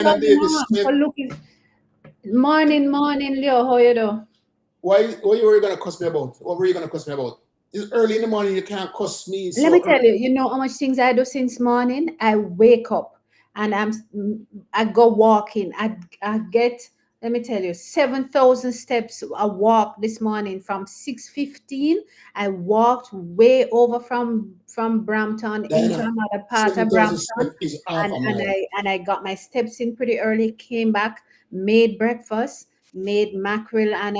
Good Davis morning. Smith. For looking. Morning, Leo. How you do? Why you were gonna cuss me about? What were you gonna cuss me about? It's early in the morning. You can't cuss me Let me so tell you. early. You know how much things I do since morning. I wake up and I go walking. I get. Let me tell you, 7,000 steps. I walk this morning from 6:15. I walked way over from Brampton into Diana, another part of 7,000 Brampton, steps is half and a and mile. I got my steps in pretty early. Came back, made breakfast, made mackerel and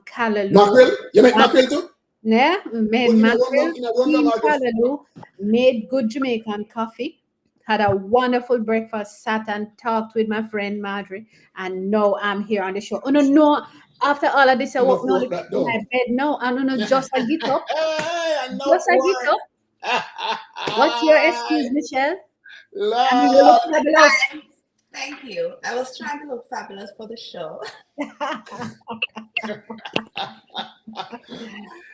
callaloo. Mackerel? You make mackerel too? Yeah, made What mackerel, in a rundown steamed or just callaloo, made good Jamaican coffee, had a wonderful breakfast, sat and talked with my friend Marjorie, and now I'm here on the show. Oh no, no, after all of this, I enough walk me only work that to my done? bed now, and no, just I get up, Enough just I get work. up. What's your excuse, Michelle? I mean, you look Lord. fabulous. Thank you. I was trying to look fabulous for the show.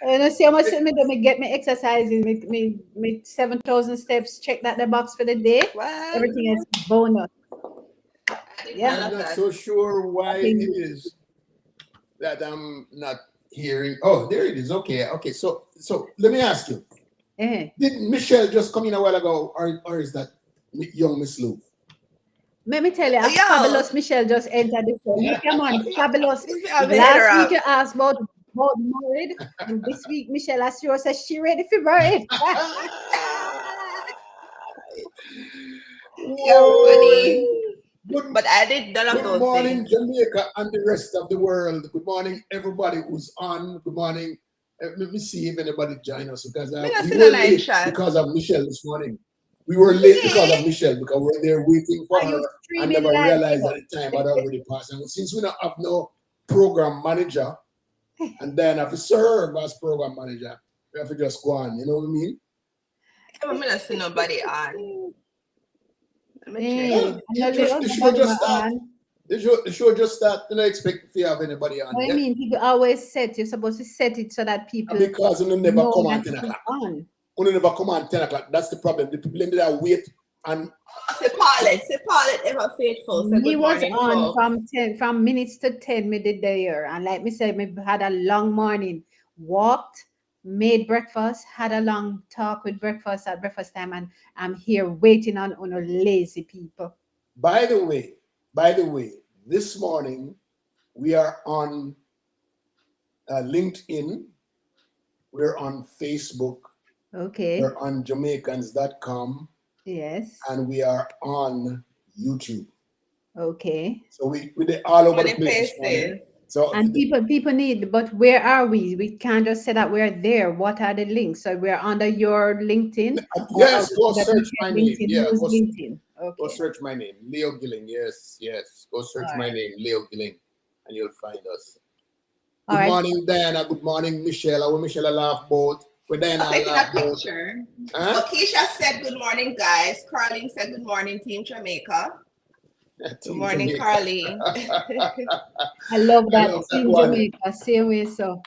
You know, see how much me do me get me exercising, me 7,000 steps, check that the box for the day. What? Everything is bonus. I did Yeah. none I'm of not that. so sure why it Nothing. is that I'm not hearing. Oh, there it is. Okay. So let me ask you. Eh. Did Michelle just come in a while ago, or is that young Miss Lou? Let me tell you, a Yo, fabulous Michelle just entered the show. Look, come on, fabulous. this I'll be header Last week up. you asked about married, and this week Michelle asked you says she ready for married. You're Whoa. funny. Good, But I did none of good those morning, things. Jamaica and the rest of the world. Good morning, everybody who's on. Good morning. Let me see if anybody join us because Me not we see no were night late chat. because of Michelle this morning. We were late because Me? of Michelle because we were there waiting for Are you her and streaming never live, realized at Leo? the time had already passed. And since we don't have no program manager, and then have to serve as program manager, we have to just go on. You know what I mean? I'm not see nobody on. Let me check. Eh, Well, I know Leo, the show nobody just more start. on. The show just start. You don't expect to have anybody on What I yet. mean, people always set, you're supposed to set it so that And people because you never know come that on 10 it is o'clock. on. You never come on 10 o'clock. That's the problem. The people in there wait and Say Paulette ever faithful. Say Me good was morning, on folks. from minutes to 10 me did there. And like me said, me had a long morning. Walked, made breakfast, had a long talk with breakfast at breakfast time, and I'm here waiting on lazy people. by the way, by the way, this morning we are on LinkedIn, we're on Facebook, Okay. we're on Jamaicans.com, Yes. and we are on YouTube. Okay. So we're all over the Morning place this morning. faces. So And people need, but where are we? We can't just say that we're there. What are the links? So we're under your LinkedIn, or are yes, we go under search my Michelle name. LinkedIn? Yeah, Who's go LinkedIn? go Okay. search my name, Leo Gilling. Yes. Go All search my right. name, Leo Gilling, and you'll find us. All Good right. morning, Diana. Good morning, Michelle. How Michelle laugh both? Where I'm Diana taking a laugh both? picture. Huh? Oh, Keisha said good morning, guys. Carlene said good morning, Team Jamaica. Good Team morning, Jamaica. Carlene. I love I that love that Team one. Jamaica. Same way, so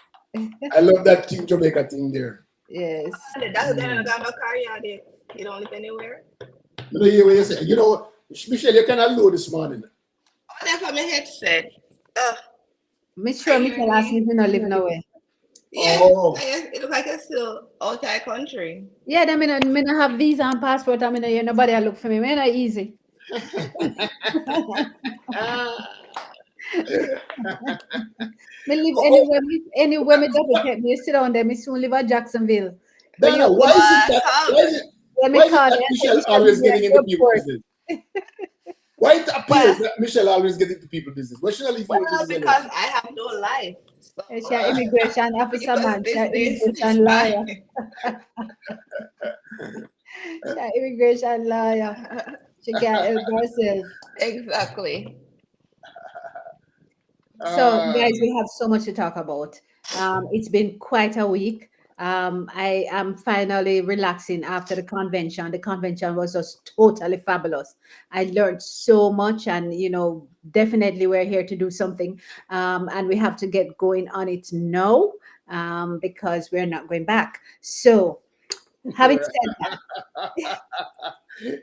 I love that Team Jamaica thing there. yes. That's the Mm. Gamba career. You don't live anywhere. You know, hear what you say. You know, Michelle, you cannot low this morning. Oh, that's what my headset. Make Are sure you Michelle hearing ask me me? if you not live nowhere. Yeah, Oh, it looks like it's still outside country. Yeah, then me not have visa and passport. I mean, you nobody I look for me. Me not easy. ah. Me live Oh, anywhere me double check. Me sit down there. Me soon live at Jacksonville. When Dana, you why is it What? that Come. me why is it call me that and say Michelle Michelle always give me getting an into people airport. business? Why it appears Well, that Michelle always get into people business? Why should I leave people business alone? because I have no life. So She a immigration officer people's man. She a business is immigration lawyer. mine. She a immigration lawyer. She can't help herself. Exactly. So, Uh, guys, we have so much to talk about. It's been quite a week. I am finally relaxing after the convention. The convention was just totally fabulous. I learned so much, and definitely we're here to do something. And we have to get going on it now, because we're not going back. So, having said that,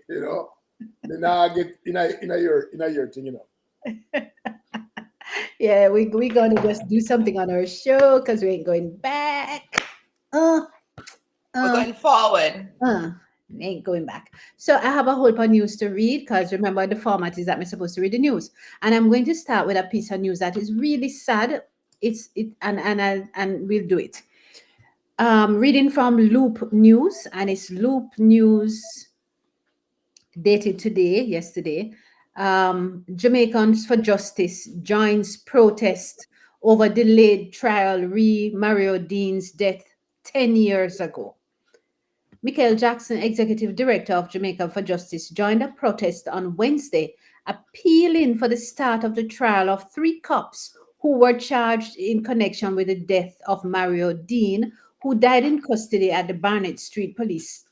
you know. Then I get in a your thing, you know. Yeah, we gonna just do something on our show because we ain't going back. Uh, We're uh, going forward. uh, ain't going back. So I have a whole bunch of news to read because remember the format is that I'm supposed to read the news, and I'm going to start with a piece of news that is really sad. And we'll do it. Reading from Loop News, and it's Loop News dated today, yesterday. Jamaicans for Justice joins protest over delayed trial re Mario Dean's death 10 years ago. Michael Jackson, executive director of Jamaica for Justice, joined a protest on Wednesday, appealing for the start of the trial of three cops who were charged in connection with the death of Mario Dean, who died in custody at the Barnett Street Police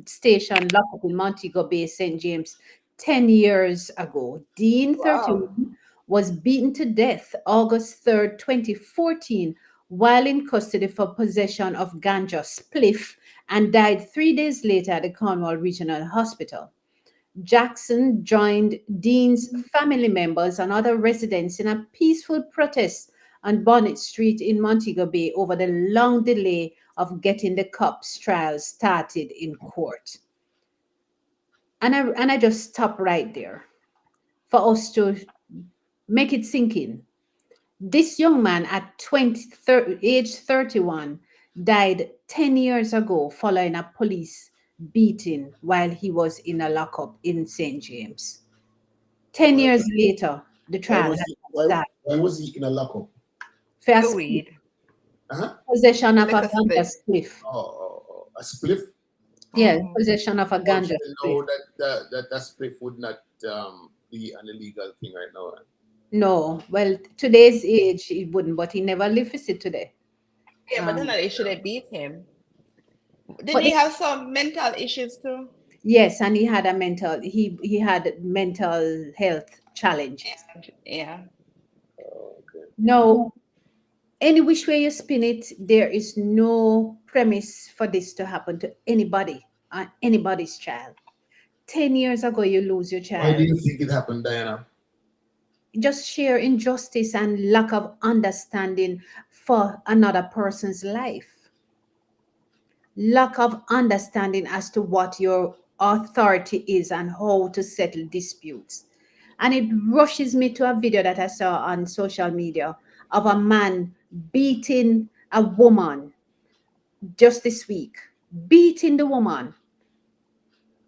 Station locked up in Montego Bay, St. James, 10 years ago. Dean, Wow. 31, was beaten to death August 3rd, 2014, while in custody for possession of ganja spliff, and died 3 days later at the Cornwall Regional Hospital. Jackson joined Dean's family members and other residents in a peaceful protest on Bonnet Street in Montego Bay over the long delay of getting the cops' trial started in court. And I just stop right there for us to make it sink in. This young man at age 31 died 10 years ago following a police beating while he was in a lockup in St. James. 10 Why, years later, the why trial was has he why started. why was he in a lockup? For The weed. Uh-huh. possession The of a liquor ganja split. spliff. A spliff. Yeah, Mhm. possession of a Don't ganja you spliff. know that spliff would not be an illegal thing right now? No, well, today's age, it wouldn't, but he never lived with it today. Yeah, but then Um, they should have beat him. Didn't but he have some mental issues too? yes, and he had mental health challenges. Yeah. Oh, okay. No, any which way you spin it, there is no premise for this to happen to anybody, anybody's child. 10 years ago, you lose your Why do child. you think it happened, Diana? Just sheer injustice and lack of understanding for another person's life. Lack of understanding as to what your authority is and how to settle disputes. And it rushes me to a video that I saw on social media of a man beating a woman just this week. Beating the woman.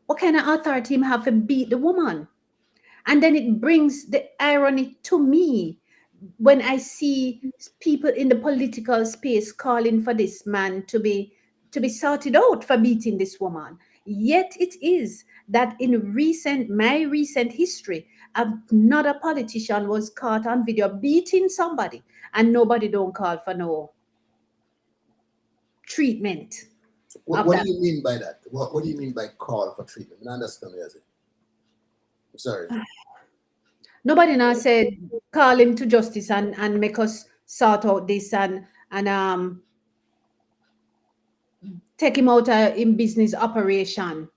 What kind of authority him have to beat the woman? And then it brings the irony to me when I see people in the political space calling for this man to be sorted out for beating this woman. Yet it is that in my recent history, another politician was caught on video beating somebody, and nobody don't call for no treatment What, of what do that. you mean by that? What do you mean by call for treatment? I don't understand what you say. I'm sorry. Nobody now said call him to justice and make us sort out this and take him out in business operation.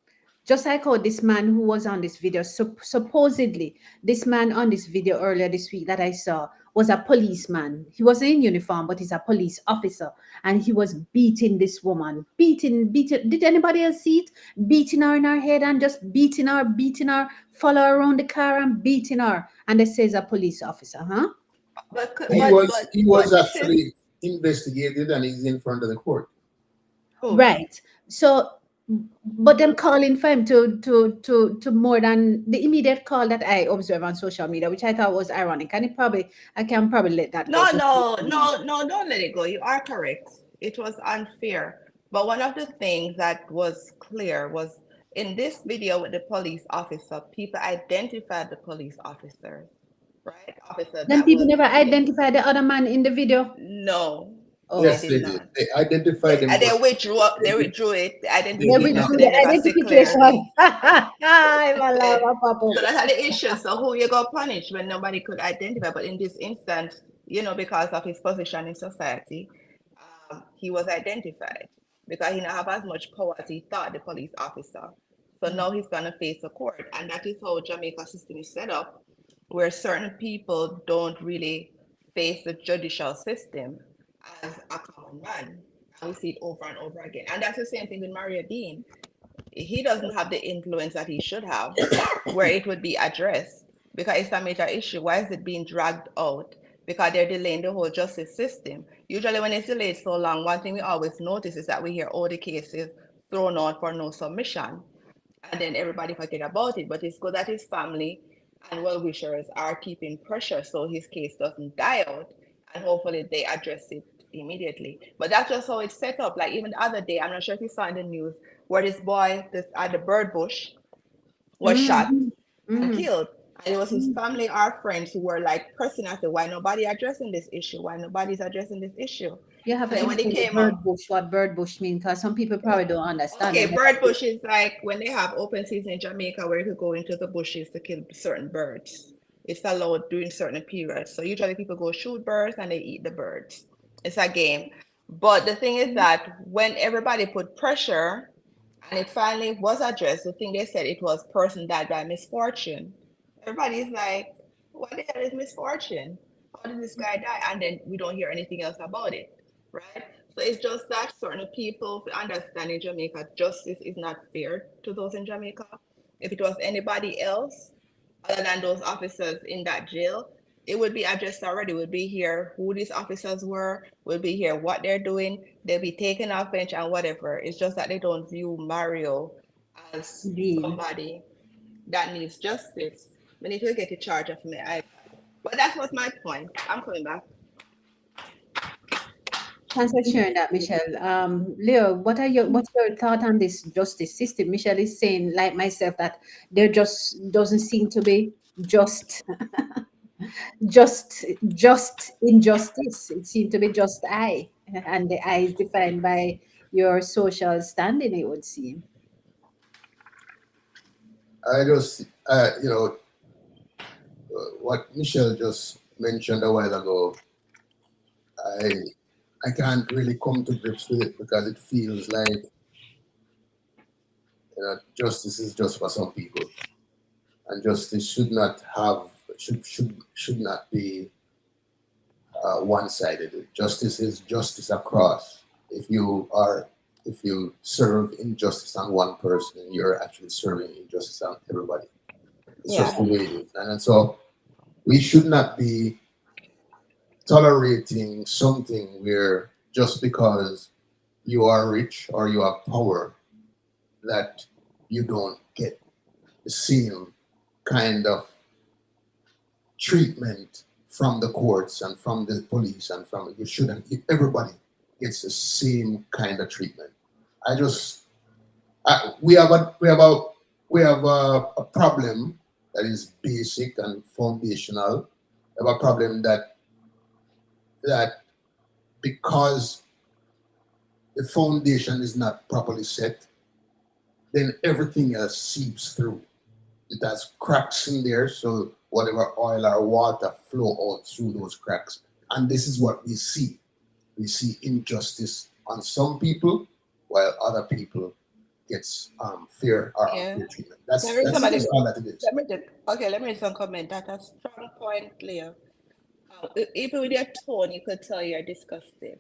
Just like how this man who was on this video, supposedly this man on this video earlier this week that I saw was a policeman. He wasn't in uniform, but he's a police officer, and he was beating this woman, beating. Did anybody else see it? Beating her in her head and just beating her, follow her around the car and beating her. And they say it's a police officer, huh? But c- He but was but he was but this is actually investigated and he's in front of the court. oh Right. So, but them calling for him to more than the immediate call that I observed on social media, which I thought was ironic, and I can probably let that go. no no no no don't let it go. You are correct. It was unfair. But one of the things that was clear was in this video with the police officer, people identified the police officer, right? Officer Then that people was never identify the other man in the video. no, they Oh, Yes, did they did. not. They identified him, And but they withdrew it, the they they did not. identification, so withdrew they the never say clearly. identification. I'm alive, Papa. So that's how the issue. So who you go punish when nobody could identify? But in this instance, because of his position in society, he was identified because he didn't have as much power as he thought, the police officer. So now he's gonna face a court, and that is how Jamaica system is set up, where certain people don't really face the judicial system as a common man. And we see it over and over again. And that's the same thing with Maria Dean. He doesn't have the influence that he should have, where it would be addressed because it's a major issue. Why is it being dragged out? Because they're delaying the whole justice system. Usually, when it's delayed so long, one thing we always notice is that we hear all the cases thrown out for no submission, and then everybody forget about it. But it's good that his family and well wishers are keeping pressure so his case doesn't die out, and hopefully they address it immediately. But that's just how it's set up. Like even the other day, I'm not sure if you saw in the news where this boy this at the bird bush was shot Mm, and mm, killed. And it was his mm. family or friends who were like pressing us, why nobody addressing this issue? Why nobody's addressing this issue? You have And to then when it explain the came bird out, bush, what bird bush means, because some people probably don't understand. okay, And bird bush is like when they have open season in Jamaica where you could go into the bushes to kill certain birds. It's allowed during certain periods. So usually people go shoot birds and they eat the birds. It's a game. But the thing is that when everybody put pressure and it finally was addressed, the thing they said it was person died by misfortune. Everybody's like, what the hell is misfortune? How did this guy die? And then we don't hear anything else about it, right? So it's just that certain people understand in Jamaica justice is not fair to those in Jamaica. If it was anybody else other than those officers in that jail, it would be addressed already. We'd be here who these officers were, we'll be here what they're doing, they'll be taken off bench and whatever. It's just that they don't view Mario as Dean. somebody that needs justice. We need to get in charge of me. But that was my point. I'm coming back. Thanks for sharing that, Michelle. Leo, what's your thought on this justice system? Michelle is saying, like myself, that there just doesn't seem to be just just injustice. It seemed to be just I, and the I is defined by your social standing, it would seem. I just, what Michelle just mentioned a while ago, I I can't really come to grips with it because it feels like justice is just for some people, and justice should not be one-sided. Justice is justice across. If you serve injustice on one person, you're actually serving injustice on everybody. It's just Yeah. the way it is, and so we should not be tolerating something where just because you are rich or you have power that you don't get the same kind of treatment from the courts and from the police and from you shouldn't everybody gets the same kind of treatment. I just we have a problem that is basic and foundational. We have a problem that because the foundation is not properly set, then everything else seeps through. It has cracks in there, so whatever oil or water flow out through those cracks. And this is what we see. We see injustice on some people, while other people gets fair or Yeah. unfair treatment. That's There is that's somebody. just all that it is. Let me just, okay, let me just comment. That's a strong point, Leo. Even with your tone, you could tell you're disgusted.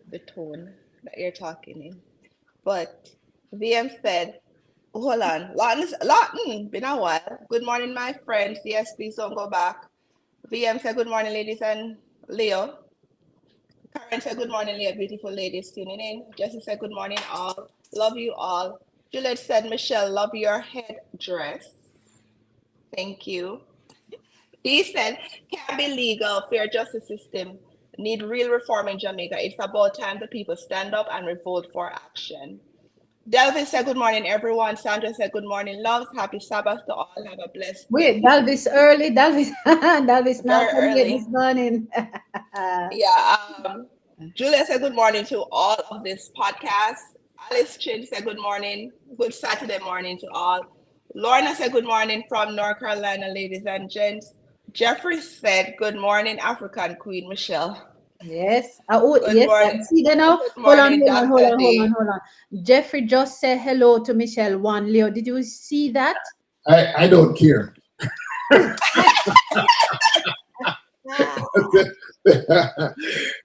The tone that you're talking in. But VM said, hold on, Lawton, been a while. Good morning, my friends. Yes, please don't go back. VM said, good morning, ladies and Leo. Karen said, good morning, Leo. Beautiful ladies tuning in. Jesse said, good morning, all. Love you all. Juliet said, Michelle, love your headdress. Thank you. He said, can't be legal, fair justice system. Need real reform in Jamaica. It's about time the people stand up and revolt for action. Delvin said, good morning, everyone. Sandra said, good morning, loves. Happy Sabbath to all. Have a blessed Wait, day. Dalvis early. Dalvis, Dalvis not Very come yet this early. morning. Yeah. Julia said, good morning to all of this podcast. Alice Chin said, good morning. Good Saturday morning to all. Lorna said, good morning from North Carolina, ladies and gents. Jeffrey said, good morning, African Queen Michelle. Yes. Good Yes. morning. See there now. Good Hold on, morning, hold on, hold Dr. on, hold on, D. hold on. Jeffrey just said hello to Michelle One Leo. Did you see that? I don't care. Because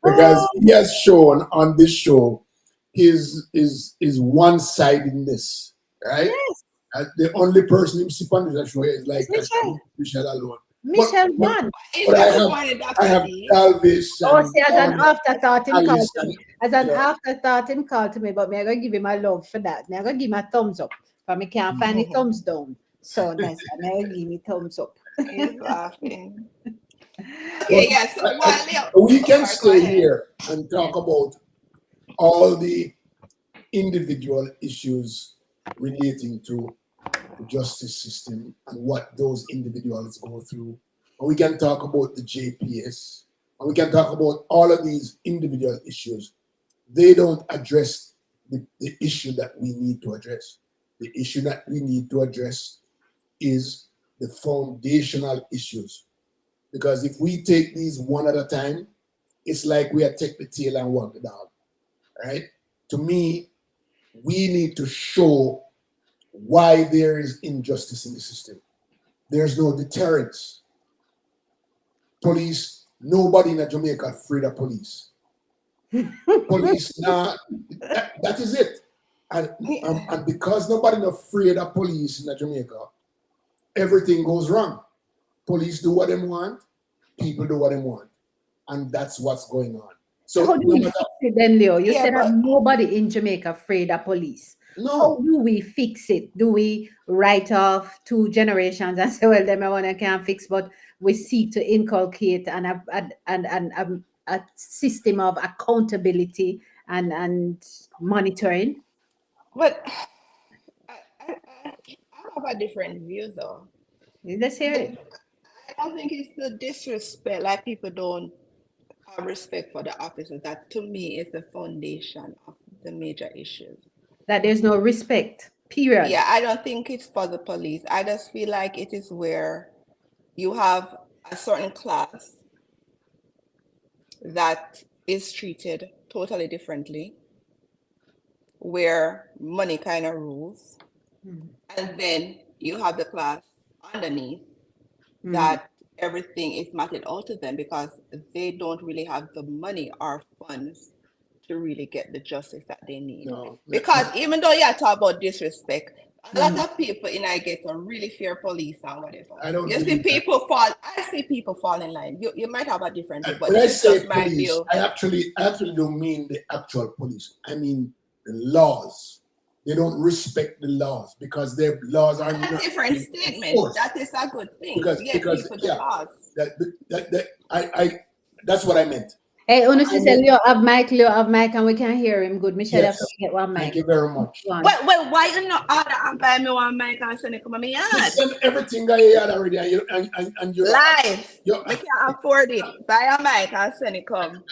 Oh, he has shown on this show his one-sidedness, right? yes. The only person him see on this show is It's like Michelle. Michelle alone. But Michelle but One. Is but the good morning, I Dr. have D? Dalvis Oh, and see, as an afterthought, him called Alice to and me. As an you know. afterthought, him called to me, but me, I gonna give him a love for that. Me, I gonna give him a thumbs up. But me can't find the thumbs down. So that's why me, I give me thumbs up. He's laughing. But Okay, yeah. So I, while Leo, we oh, can sorry, go stay ahead. here and talk about all the individual issues relating to the justice system and what those individuals go through. And we can talk about the JPS, and we can talk about all of these individual issues. They don't address the issue that we need to address. The issue that we need to address is the foundational issues. Because if we take these one at a time, it's like we are take the tail and walk the dog, right? To me, we need to show why there is injustice in the system. There's no deterrence. Police, nobody in Jamaica afraid of police. Police, nah, that is it. And because nobody not afraid of police in Jamaica, everything goes wrong. Police do what they want, people do what they want. And that's what's going on. So how So do no we matter, fix it then, Leo? You Yeah, said that but nobody in Jamaica afraid of police. How no, do we fix it? Do we write off two generations and say, well, them I want to can't fix, but we seek to inculcate a system of accountability and monitoring? but I have a different view though. Let's hear I it. don't think it's the disrespect, like people don't have respect for the officers. That to me is the foundation of the major issues. That there's no respect, period. Yeah, I don't think it's for the police. I just feel like it is where you have a certain class that is treated totally differently, where money kind of rules. Mm, And then you have the class underneath mm. that everything is meted out to them because they don't really have the money or funds to really get the justice that they need. no, Because even though you talk about disrespect, a lot Mhm. of people in I get to really fear police and whatever. I don't You see believe that. people fall, I see people fall in line. You might have a different view, but When this I is just say my police, view. I actually don't mean the actual police. I mean the laws. They don't respect the laws because their laws are A not different being statement. enforced. That is a good thing. Yeah, Because people, the yeah, laws. that I that's what I meant. Hey, I honestly, say meant Leo have mic, and we can hear him good. Michelle have to yes. get one Thank mic. you very much. One. Well, why you not order and buy me one mic and send it come to me We yard? send everything that you had already, and Live. you're Me can't afford it. Buy a mic and send it come.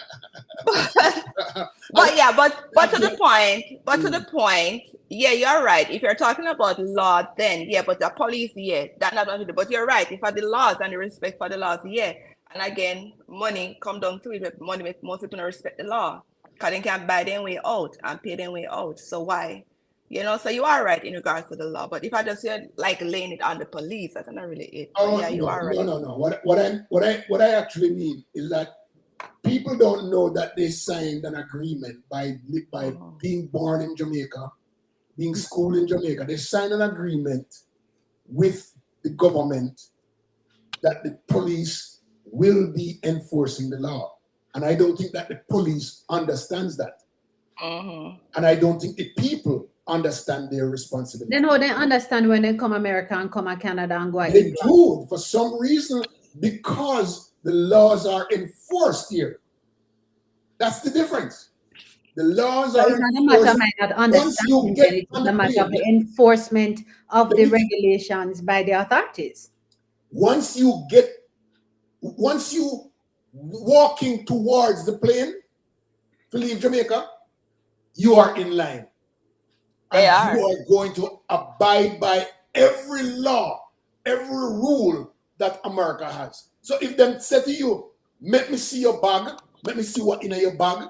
and But yeah, but to the after, point, mm, yeah, you're right. If you're talking about law, then yeah, but the police, yeah, that not only. But you're right. If are the laws and the respect for the laws, yeah. And again, money come down to it. Money make most people not respect the law because they can't buy their way out and pay their way out. So why? You know, so you are right in regards to the law. But if I just like laying it on the police, that's not really it. But oh yeah, you no, are no, right. no, no. What I actually mean is that people don't know that they signed an agreement by Mhm. being born in Jamaica, being schooled in Jamaica. They signed an agreement with the government that the police will be enforcing the law. And I don't think that the police understands that. Mhm. And I don't think the people understand their Then responsibility. how they understand when they come America and come to Canada and go to They England? do for some reason because the laws are enforced here. That's the difference. The laws So are it's not a matter of enforced my not once you understanding, then get it is on the a matter plane. of the enforcement of Let the me regulations by the authorities. once you get once you walking towards the plane to leave Jamaica, you are in line They and you are. are going to abide by every law, every rule that America has. So if them say to you, "Let me see your bag," let me see what in your bag.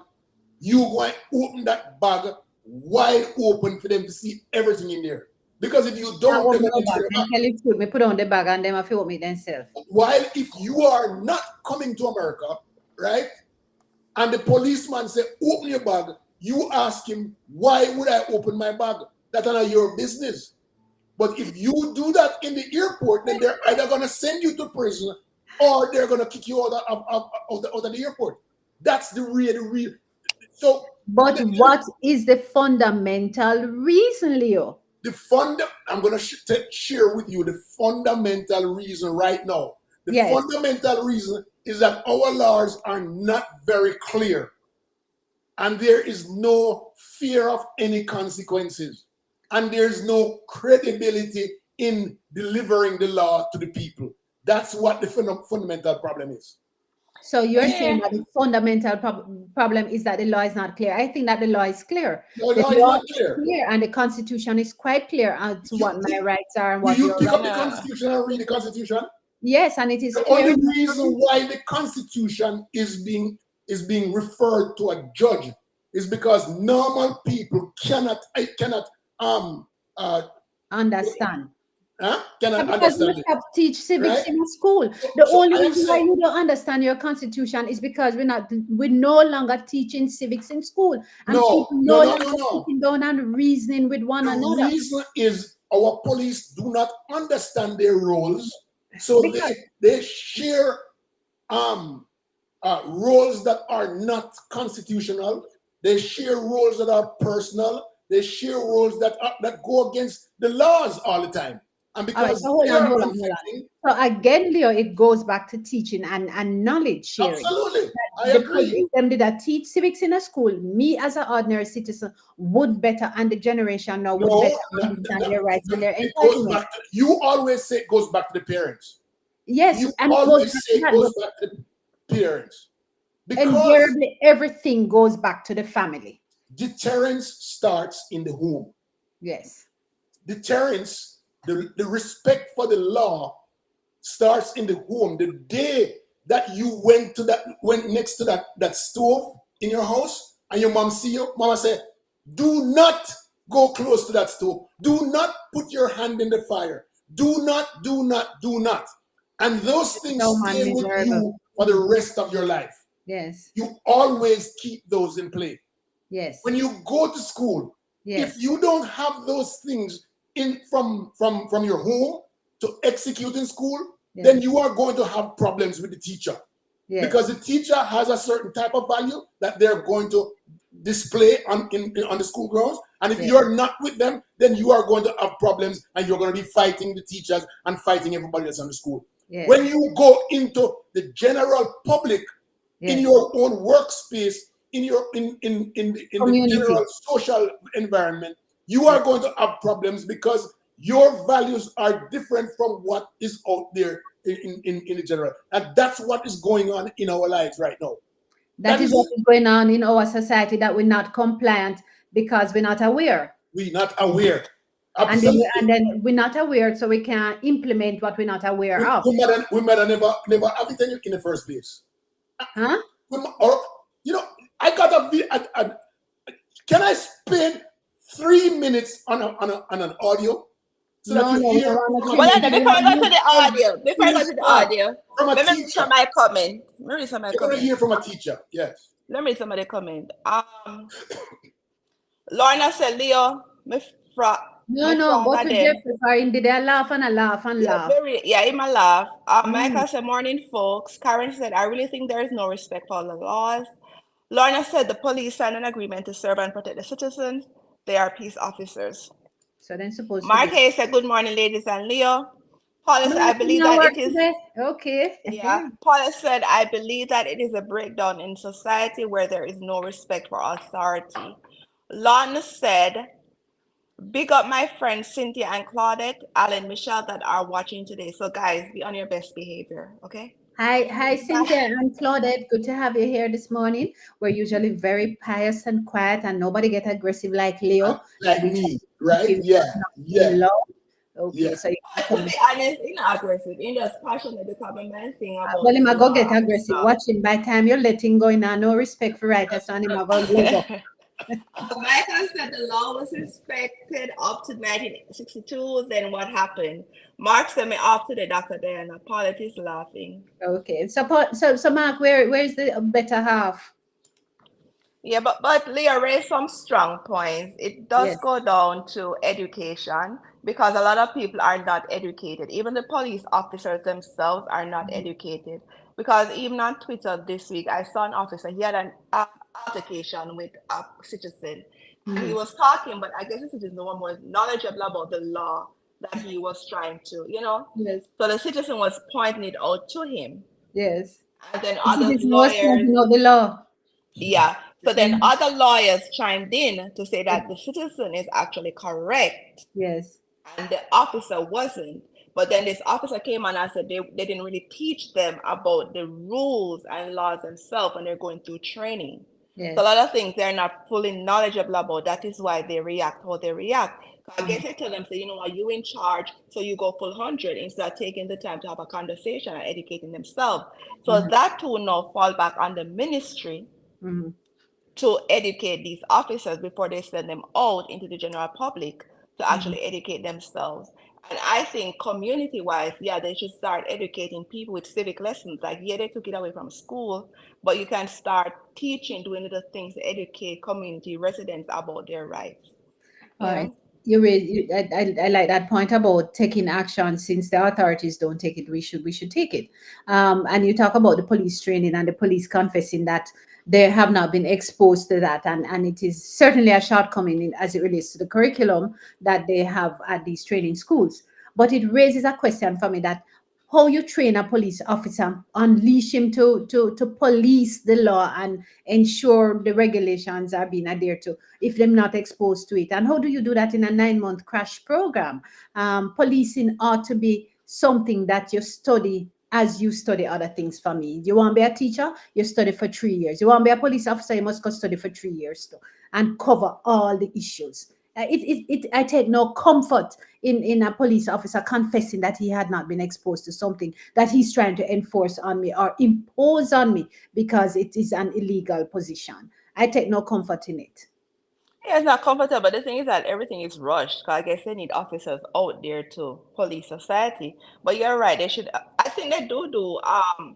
You go and open that bag wide open for them to see everything in there. Because if you I don't, they're open going my to bag your and bag. tell you truth. Me put on the bag and them I feel me themselves. While if you are not coming to America, right, and the policeman say, open your bag, you ask him, why would I open my bag? That's not your business. But if you do that in the airport, then they're either going to send you to prison or they're going to kick you out of the airport. That's the real. So But what is the fundamental reason, Leo? I'm going to share with you the fundamental reason right now. The Yes. fundamental reason is that our laws are not very clear. And there is no fear of any consequences. And there's no credibility in delivering the law to the people. That's what the fundamental problem is. So you're saying that the fundamental problem is that the law is not clear. I think that the law is clear. No, The law is law not is clear. clear and the Constitution is quite clear as to what my rights are and Will what you your pick up rights the are. Constitution and read the Constitution? Yes, and it is The clear. only reason why the Constitution is being referred to a judge is because normal people cannot Understand. cannot Because we understand it, have teach civics right? in a school. The So only I am reason why saying, you don't understand your constitution is because we're no longer teaching civics in school, and people no longer no. sitting down and reasoning with one The another. reason is our police do not understand their roles, so Because they share roles that are not constitutional. They share roles that are personal. They share roles that go against the laws all the time. And all right, because so hold they on, are hold on, hold on. conflicting, So again, Leo, it goes back to teaching and knowledge sharing. absolutely, I The agree. police them did that teach civics in a school. Me as an ordinary citizen would better, and the generation now would No, better understand their rights and their it goes entitlements. back. You always say it goes back to the parents. Yes, You and it goes always back say to it that, goes but back to the parents because invariably everything goes back to the family. deterrence starts in the home. Yes. Deterrence, the respect for the law starts in the home. The day that you went next to that stove in your house and your mom see you, mama said, do not go close to that stove. Do not put your hand in the fire. Do not, do not, do not. And those things So stay with miserable. you for the rest of your life. Yes. You always keep those in play. Yes. When you go to school, Yes. if you don't have those things in from your home to execute in school, Yes. then you are going to have problems with the teacher. Yes. Because the teacher has a certain type of value that they're going to display on the school grounds. And if Yes. you're not with them, then you are going to have problems and you're going to be fighting the teachers and fighting everybody else in the school. Yes. When you go into the general public, in Yes. your own workspace, in the Community. general social environment, you are going to have problems because your values are different from what is out there in the general. And that's what is going on in our lives right now. That is what is going on in our society, that we're not compliant because we're not aware. We're not aware. And Absolutely. then we're not aware, so we can't implement what we're not aware of. We might have never have it in the first place. Huh? Or, I got can I spend 3 minutes on an audio so No, that you no, hear no, Well, then, before I go to the audio, from a let me read teacher? some of my comment. Let me read some of my You're going to comment. hear from a teacher. Yes. Let me read some of the comment. Lorna said, Leo, No, go to Jeffrey. Sorry, did I laugh and I laugh and laugh? Yeah, in my laugh. Michael said, morning, folks. Karen said, I really think there is no respect for the laws. Lorna said, the police signed an agreement to serve and protect the citizens. They are peace officers. So then supposed Mark to be. Hayes said, good morning, ladies and Leo. Paula said, I Mark, believe you that work it is. today? Okay. Yeah. Paula said, I believe that it is a breakdown in society where there is no respect for authority. Lorna said, big up my friends Cynthia and Claudette, Alan, Michelle that are watching today. So guys, be on your best behavior, okay? Hi, Cynthia and Claudette. Good to have you here this morning. We're usually very pious and quiet, and nobody get aggressive like Leo. Like me, right? Yeah. Love. Okay, Yeah. so you But to be honest, he's not aggressive. He's just passionate because my man thing about well, him this a go law get and aggressive. stuff. Watch him by time you're letting go in no respect for right, so him a go leg up. Michael said the law was respected up to 1962. Then what happened? Mark sent me off to the Dr. Dianna. Paulette is laughing. Okay, so Mark, where's the better half? Yeah, but Leah raised some strong points. It does Yes. go down to education because a lot of people are not educated. Even the police officers themselves are not educated. Because even on Twitter this week, I saw an officer. He had an altercation with a citizen, and he Mhm. was talking. But I guess the citizen was more knowledgeable about the law that he was trying to. Yes. So the citizen was pointing it out to him, Yes. and then The other citizen was lawyers. pointing out the law. Yeah. So then Mhm. other lawyers chimed in to say that the citizen is actually correct Yes. and the officer wasn't. But then this officer came on and said they didn't really teach them about the rules and laws themselves and they're going through training. So a Yes. lot of things they're not fully knowledgeable about. That is why they react how they react. I guess I tell them, say, you know what, you in charge, so you go full 100 instead of taking the time to have a conversation and educating themselves. So Mhm. that too now fall back on the ministry Mhm. to educate these officers before they send them out into the general public to Mhm. actually educate themselves. And I think community wise, yeah, they should start educating people with civic lessons. Like, yeah, they took it away from school, but you can start teaching, doing little things to educate community residents about their rights. All You right. know? I like that point about taking action. Since the authorities don't take it, we should take it. And you talk about the police training and the police confessing that they have not been exposed to that, and it is certainly a shortcoming as it relates to the curriculum that they have at these training schools. But it raises a question for me that how you train a police officer, unleash him to police the law and ensure the regulations are being adhered to if they're not exposed to it. And how do you do that in a 9 month crash program? Policing ought to be something that you study as you study other things. For me, you want to be a teacher, you study for 3 years. You want to be a police officer, you must go study for 3 years too, and cover all the issues. I take no comfort in a police officer confessing that he had not been exposed to something that he's trying to enforce on me or impose on me because it is an illegal position. I take no comfort in it. Yeah, it's not comfortable. But the thing is that everything is rushed. 'Cause I guess they need officers out there to police society. But you're right. They should. I think they do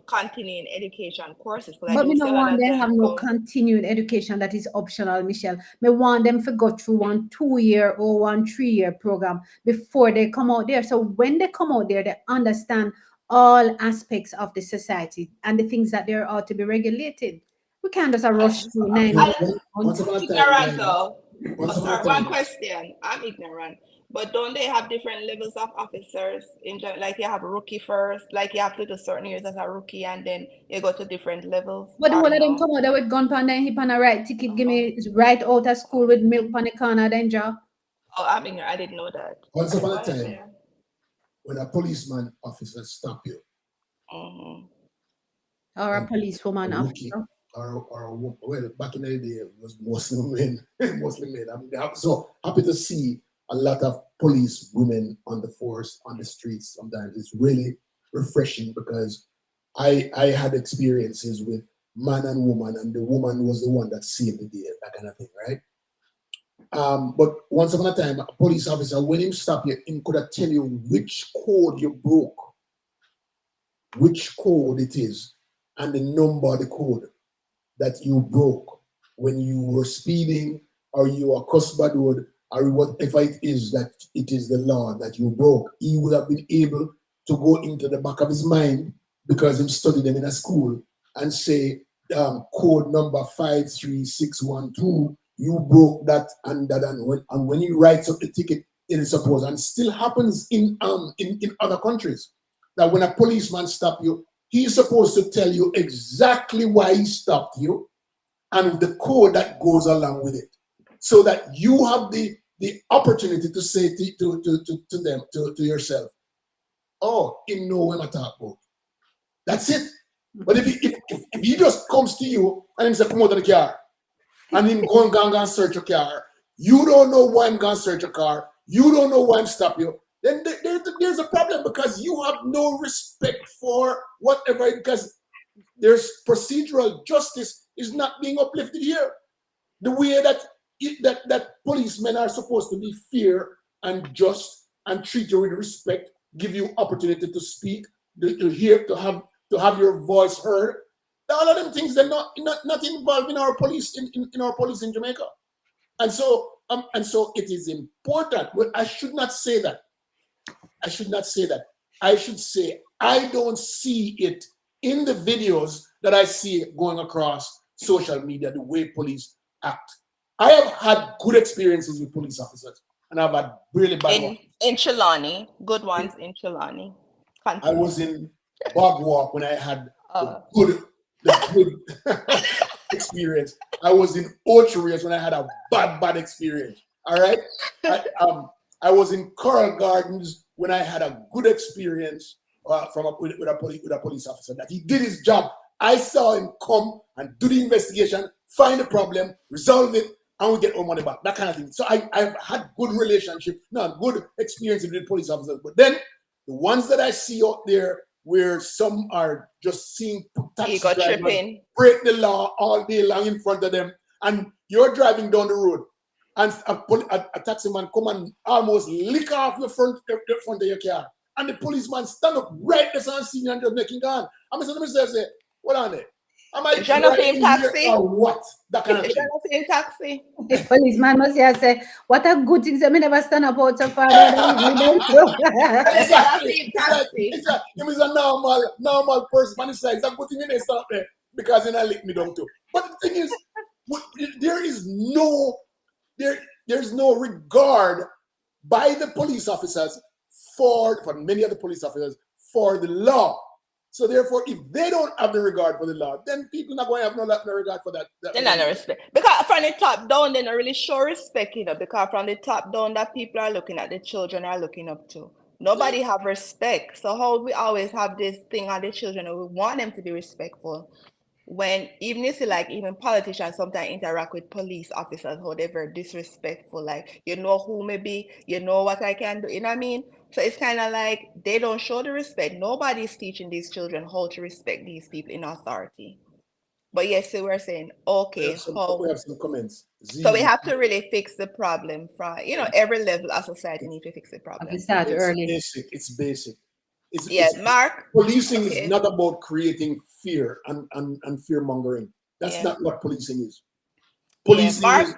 continuing education courses. Because I But do me see no a lot want of them have them no go. continued education that is optional, Michelle. Me want them to go through 1 2 year or 1 3 year program before they come out there. So when they come out there, they understand all aspects of the society and the things that there ought to be regulated. We can't just I, rush through nine So I, months. once I'm upon a time, ignorant Diana, though. once Oh, upon a sorry, one time, question. I'm ignorant. But don't they have different levels of officers like you have rookie first, like you have to do certain years as a rookie and then you go to different levels But the or whole of them no? come out there with gun pan then hip on a right ticket, give Oh, me right out of school with milk pan the corner, then draw. oh, I'm ignorant. I didn't know that. once Okay, upon go a ahead, time, Leah. when a policeman officer stop you, Mm-hmm. Or a and a policewoman rookie officer. well, back in the day, it was mostly men, mostly men. I'm so happy to see a lot of police women on the force, on the streets. Sometimes it's really refreshing because I had experiences with man and woman, and the woman was the one that saved the day, that kind of thing, right? But once upon a time, a police officer, when him stop you, him could have tell you which code you broke, which code it is, and the number of the code that you broke when you were speeding or you were crossed by the road or whatever it is that it is the law that you broke. He would have been able to go into the back of his mind because he studied them in a school and say, code number 53612, you broke that and that. And when he writes up the ticket, it is supposed, and still happens in other countries, that when a policeman stop you, he's supposed to tell you exactly why he stopped you and the code that goes along with it, so that you have the opportunity to say to them, to yourself, oh, he know what I talk about. That's it. But if he just comes to you and he says, come out of the car, and him go and search your car, you don't know why I'm going to search your car, you don't know why I'm stop you, then there's a problem because you have no respect for whatever, because there's procedural justice is not being uplifted here. The way that policemen are supposed to be fair and just and treat you with respect, give you opportunity to speak, to hear, to have your voice heard. All of them things they're not involved in our police in our police in Jamaica. And so it is important. But I should not say that. I should not say that. I should say I don't see it in the videos that I see going across social media, the way police act. I have had good experiences with police officers, and I've had really bad ones. In Chilani, good ones in Chilani. I Continue. was in Bog Walk when I had Uh, the good experience. I was in Orchard when I had a bad experience. All right. I was in Coral Gardens when I had a good experience with a police officer. That he did his job. I saw him come and do the investigation, find the problem, resolve it, and we get our money back. That kind of thing. So I've had good relationship, good experience with police officers. But then the ones that I see out there, where some are just seeing taxi drivers break the law all day long in front of them, and you're driving down the road, and a taxi man come and almost lick off the front of your car, and the policeman stand up right there and see you and just making gone. I'm saying to myself, say, hold on there. Am I driving taxi or what? That kind of thing. in taxi. The policeman must have say, what a good thing. I never stand up out so far. Exactly. It was a normal person. Man, it's like, it's a good thing you stand up there because then I lick me down too. But the thing is, there's no regard by the police officers for many of the police officers for the law. So therefore, if they don't have the regard for the law, then people are not going to have no regard for that. They're not no respect. Because from the top down, they're not really show respect, because from the top down that people are looking at, the children are looking up to. Nobody have respect. So how we always have this thing on the children, and we want them to be respectful. When even you see, like, even politicians sometimes interact with police officers, how they're very disrespectful, like, who may be, what I can do, you know what I mean? So it's kind of like they don't show the respect. Nobody's teaching these children how to respect these people in authority. But yes, so we're saying, okay, we have some comments. So we have to really fix the problem from, every level of society need to fix the problem. We start early. It's basic. Mark. Policing is not about creating fear and fear mongering. That's not what policing is. Policing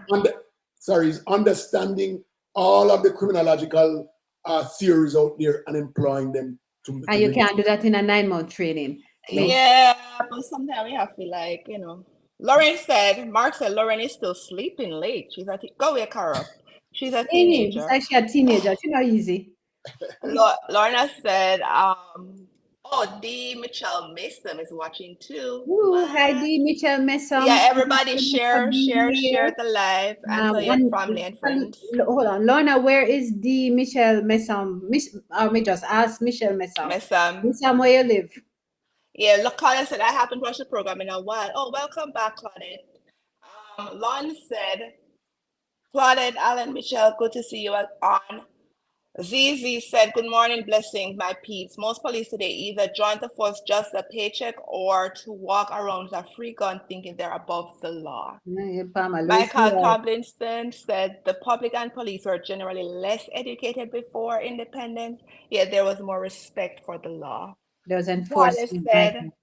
is understanding all of the criminological theories out there and employing them to. And you can't do that in a 9-month training. Yeah, but sometimes we have to, Mark said Lauren is still sleeping late. She's go wake her up. She's a teenager. It's actually a teenager. She's not easy. Lorna said, D. Michelle Mason is watching too. Ooh, hi, D. Michelle Mason. Yeah, everybody share the live and tell your family and friends. Hold on, Lorna, where is D. Michelle Mason? Me just ask Michelle Mason. Mason, where you live? Yeah, Claudette said, I haven't watched the program in a while. Oh, welcome back, Claudette. Lon said, Claudette, Alan, Michelle, good to see you on. ZZ said, good morning, blessings, my peeps. Most police today either join the force just a paycheck or to walk around with a free gun thinking they're above the law. Michael Tomlinson said, the public and police were generally less educated before independence, yet there was more respect for the law. There was enforcement.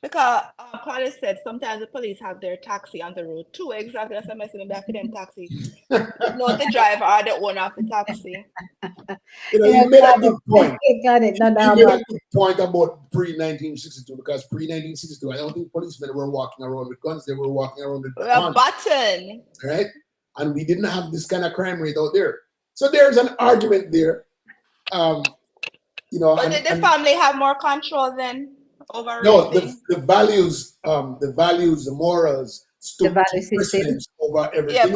Because Claudia said sometimes the police have their taxi on the road too. Exactly, that's what I'm saying. Back to them taxi. Not the driver or the owner of the taxi. You made a good point. Got it. You made a good point about pre-1962, because pre-1962, I don't think policemen were walking around with guns. They were walking around with a button. Right? And we didn't have this kind of crime rate out there. So there's an argument there. But did the family have more control then? No, the values, the morals stood precedence over everything. Yeah,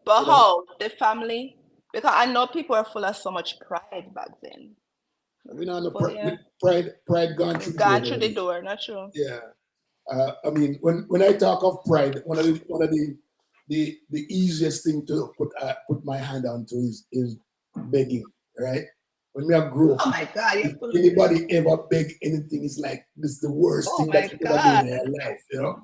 but how the family? Because I know people are full of so much pride back then. We know pride gone through the door. Not true. Yeah, I mean, when I talk of pride, one of the easiest thing to put my hand onto is begging, right? When we are grow up, Oh my God, you're if full of this. anybody ever beg anything, it's like this is the worst Oh thing that my you ever do in God. your life, you know.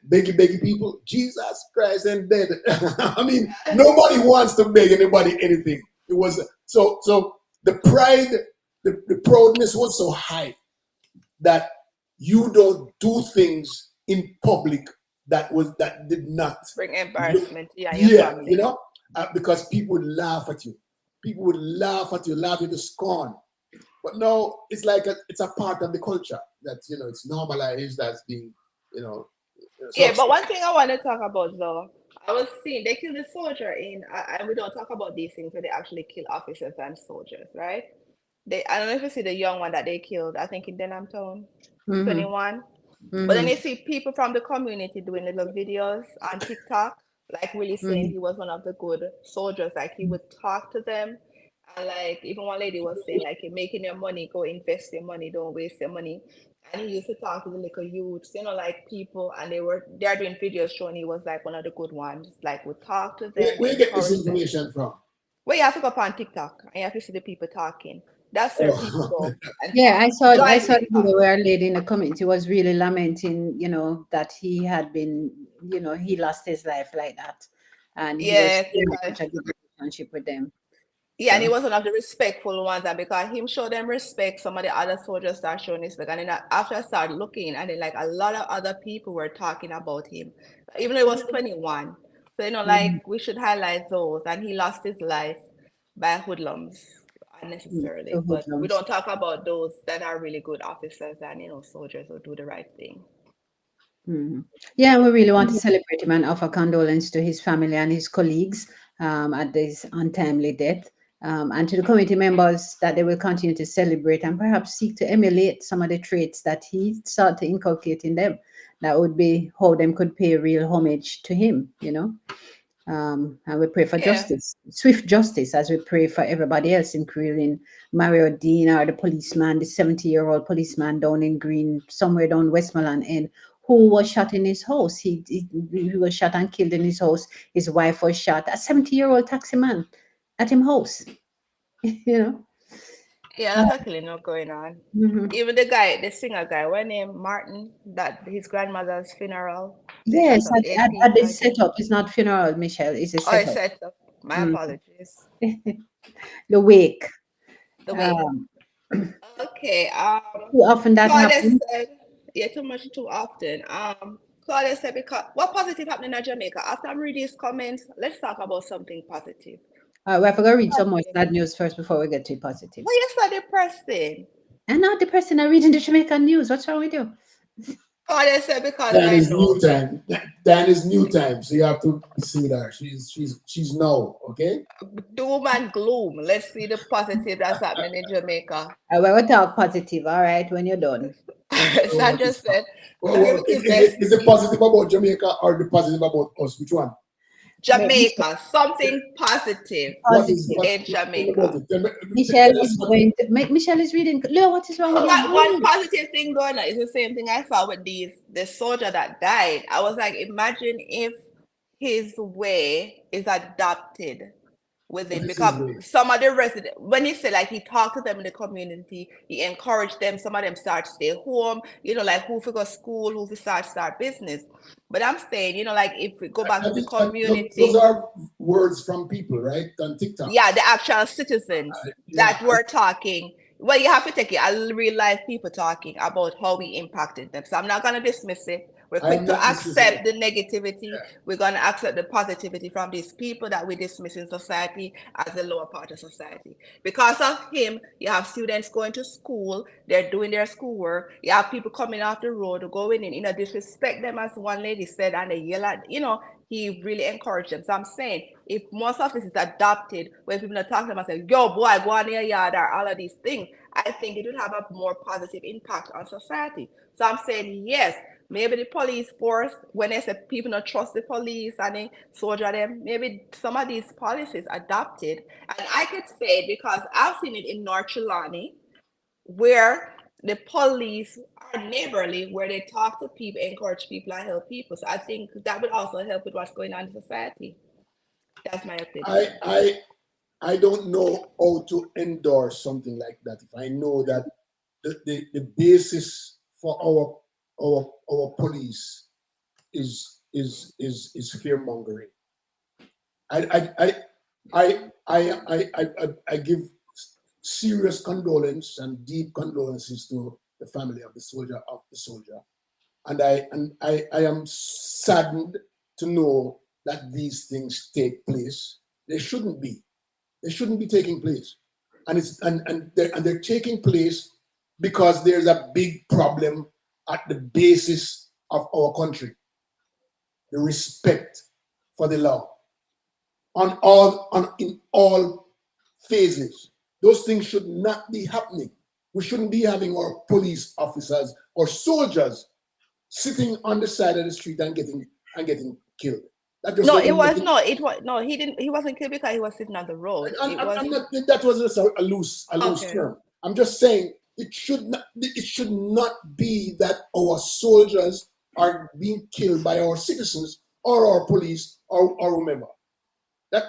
Begging people, Jesus Christ and dead. I mean, nobody wants to beg anybody anything. It was so the pride, the proudness was so high that you don't do things in public that did not Bring look, embarrassment to you and your yeah, you family. know, because people would laugh at you. People would laugh at you, laugh you to scorn. But no, it's like it's a part of the culture that it's normalized as being, you know. So, Yeah, but one thing I want to talk about though, I was seeing they killed a soldier and we don't talk about these things where they actually kill officers and soldiers, right? I don't know if you see the young one that they killed, I think in Denham Town, Mm-hmm. 21. But then Mm-hmm. you see people from the community doing little videos on TikTok, like really saying he was one of the good soldiers. Like he would talk to them. And like even one lady was saying, like, you're making your money, go invest your money, don't waste your money. And he used to talk to the little youths, like people, and they're doing videos showing he was like one of the good ones. Like would talk to them, where you get this encourage them. information from? Well, you have to go up on TikTok and you have to see the people talking. That's where people Oh, go and Yeah, talk. I Join saw the TikTok. video where a lady in the community was really lamenting, that he had been, he lost his life like that, and he was Yes, in because such a good relationship with them. yeah, and he So, was one of the respectful ones, and because him show them respect, some of the other soldiers start showing respect. And then after I started looking, and then like a lot of other people were talking about him, even though he was 21. So mhm, like we should highlight those. And he lost his life by hoodlums to unnecessarily. But we hoodlums. don't talk about those that are really good officers and soldiers who do the right thing. Mhm. Yeah, we really want to celebrate him and offer condolence to his family and his colleagues at this untimely death, and to the committee members that they will continue to celebrate and perhaps seek to emulate some of the traits that he sought to inculcate in them. That would be how them could pay real homage to him. And we pray for Yeah. justice, swift justice, as we pray for everybody else, including Mario Dean or the policeman, the 70-year-old policeman down in Green, somewhere down Westmoreland End, who was shot in his house. He was shot and killed in his house. His wife was shot. A 70-year-old taxi man at him house. you know. Yeah, Uh, that's actually not going on. mhm. Even the guy, the singer guy, what name Martin, that his grandmother's funeral, they Yes, shot up eight at people, the I think. setup. It's not funeral, Michelle. It's a Oh, it setup. said so. My Mm. apologies. The wake. The way. Um, Okay. too often that Claudia happens. said, yeah, too much too often. Claudia said, because what positive happening in Jamaica? After I'm reading these comments, let's talk about something positive. We have to go read some more Positive. sad news first before we get to positive. Why you so depressing? And not the person I reading the Jamaican news. What's wrong with you? Claudia said, because Dan I is know. new time. Dan is new time, so you have to see that she's no, okay. Doom and gloom. Let's see the positive that's happening in Jamaica. We'll talk positive, all right, when you're done. So what Sandra is said, well, security is it investigate positive about Jamaica or the positive about us? Which one? Michelle, Jamaica. Something positive What is positive. what? in Tell me about Jamaica. it. Michelle Tell us is what. going to make Michelle is reading. Leo, what is wrong with you? One Read. positive thing going on is the same thing I saw with the soldier that died. I was like, imagine if his way is adopted What within, is his because way? some of the residents, when he said like he talked to them in the community, he encouraged them. Some of them start stay home, like who for go school, who for start business. But I'm saying, like if we go back to the Those community, are words from people, right? On TikTok. yeah, the actual citizens Yeah. that were talking. Well, you have to take it a real life people talking about how we impacted them. So I'm not gonna dismiss it. We're quick I'm to not dismissing it. accept the negativity. We're gonna accept the positivity from these people that we dismiss in society as the lower part of society. Because of him, you have students going to school, they're doing their schoolwork. You have people coming off the road, going in, disrespect them, as one lady said, and they yell at, he really encouraged them. So I'm saying, if most of this is adopted, when people are talking about saying, yo, boy, go on your yard, or all of these things, I think it would have a more positive impact on society. So I'm saying, yes, maybe the police force, when they say people don't trust the police and they soldier them, maybe some of these policies adopted. And I could say it because I've seen it in North Chilani, where the police are neighborly, where they talk to people, encourage people, and help people. So I think that would also help with what's going on in society. That's my opinion. I I don't know how to endorse something like that. If I know that the basis for our police is fear mongering. I give serious condolence and deep condolences to the family of the soldier, and I am saddened to know that these things take place. They shouldn't be. They shouldn't be taking place, and they're taking place because there's a big problem at the basis of our country: the respect for the law in all phases. Those things should not be happening. We shouldn't be having our police officers or soldiers sitting on the side of the street and getting killed. That just No, it doesn't make was it. no, it was no. He didn't. He wasn't killed because he was sitting on the road. I'm, It I'm, was I'm not. That was just a loose okay. term. I'm just saying it should not be that our soldiers are being killed by our citizens or our police or whomever. That,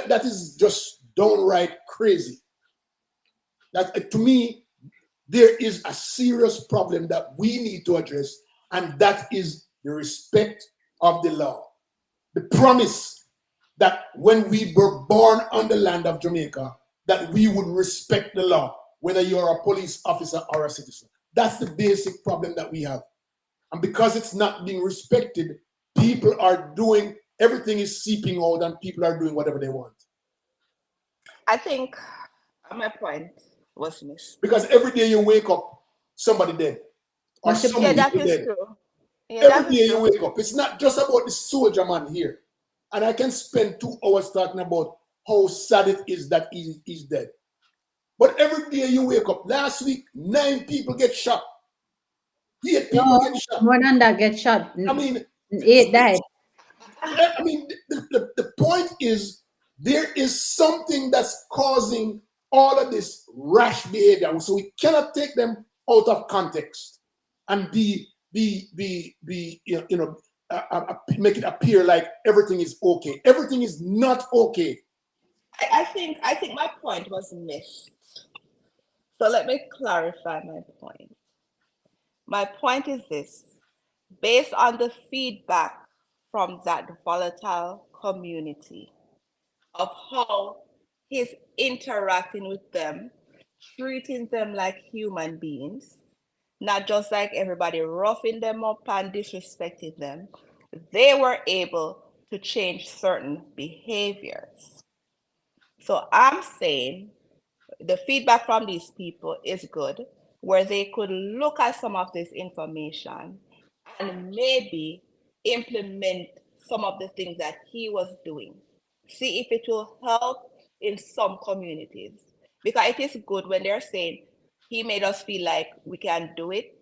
that is just downright crazy. That to me, there is a serious problem that we need to address, and that is the respect of the law. The promise that when we were born on the land of Jamaica, that we would respect the law, whether you're a police officer or a citizen. That's the basic problem that we have. And because it's not being respected, people are doing everything is seeping out and people are doing whatever they want. I think my point was missed. Because every day you wake up, somebody dead or What's your Yeah, some point? that people is dead. true. Yeah, Every that is day you true. wake up. It's not just about the soldier man here. And I can spend 2 hours talking about how sad it is that he's dead. But every day you wake up, last week, 9 people get shot. 8 people get No, shot. more than that get shot. I mean, 8 died. the point is there is something that's causing all of this rash behavior. So we cannot take them out of context and make it appear like everything is okay. Everything is not okay. I think my point was missed. So let me clarify my point. My point is this: based on the feedback from that volatile community of how he's interacting with them, treating them like human beings, not just like everybody roughing them up and disrespecting them, they were able to change certain behaviors. So I'm saying the feedback from these people is good, where they could look at some of this information and maybe implement some of the things that he was doing. See if it will help in some communities. Because it is good when they're saying he made us feel like we can do it.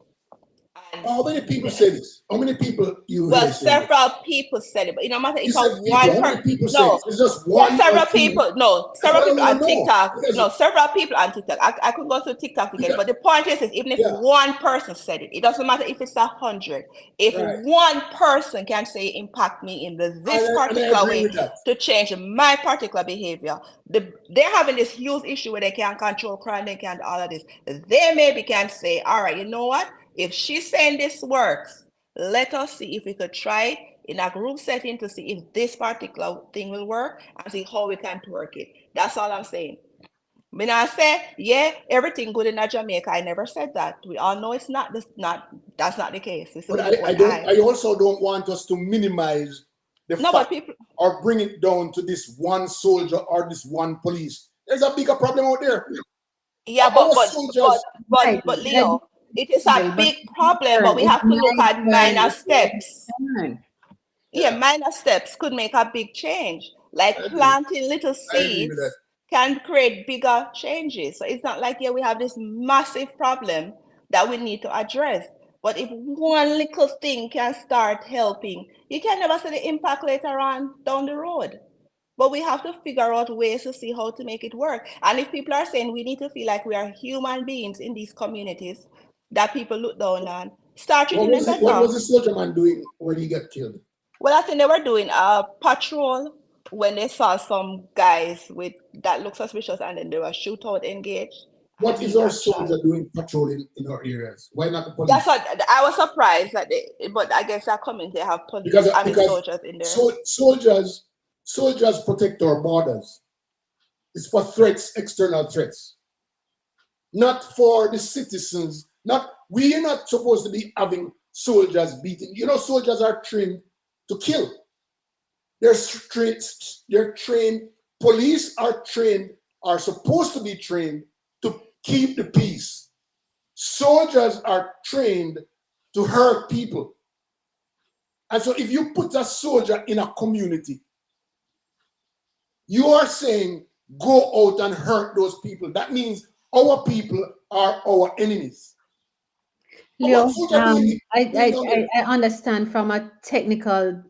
And How many people say this? How many people you well, hear saying this? several people said it, but it no matter You if a said people. one How per many people say no, this? It's just yeah, one or several two. people. No, That's several what I people want on to know. TikTok. Because No, several people on TikTok. I could go through TikTok again, because but the point is even if yeah, one person said it, it doesn't matter if it's 100. If right. one person can say impact me in this And I particular agree way with that. to change my particular behavior, they're having this huge issue where they can't control crime, they can't all of this. They maybe can say, all right, you know what? If she's saying this works, let us see if we could try it in a group setting to see if this particular thing will work and see how we can work it. That's all I'm saying. When I say, yeah, everything good in Jamaica, I never said that. We all know it's not that's not the case. This But is I what don't. I I also don't want us to minimize the no, but fact people or bring it down to this one soldier or this one police. There's a bigger problem out there. yeah, Our soldiers. Right. but That Leo, it is a is but big problem, but we it's have to look my at turn. minor It's steps. my turn. Yeah, Yeah, minor steps could make a big change. Like I agree. planting little I agree with that. seeds can create bigger changes. So it's not like, yeah, we have this massive problem that we need to address. But if one little thing can start helping, you can never see the impact later on down the road. But we have to figure out ways to see how to make it work. And if people are saying we need to feel like we are human beings in these communities that people look down on, start What treating them was it? What better. was the soldier man doing when he got killed? Well, I think they were doing a patrol. when they saw some guys with that looked suspicious and then there was shootout engaged and What he is our got shot. soldier doing patrolling in our areas? Why not the That's police? what I was surprised that but I guess that community have police, Because I mean because soldiers in there. soldiers protect our borders. It's for threats, external threats, not for the citizens. Not we are not supposed to be having soldiers beating. You know, soldiers are trained to kill. They're trained. They're trained. Police are trained. Are supposed to be trained to keep the peace. Soldiers are trained to hurt people. And so, if you put a soldier in a community, you are saying go out and hurt those people. That means our people are our enemies. But what Leo, soldier doing down there? I understand from a technical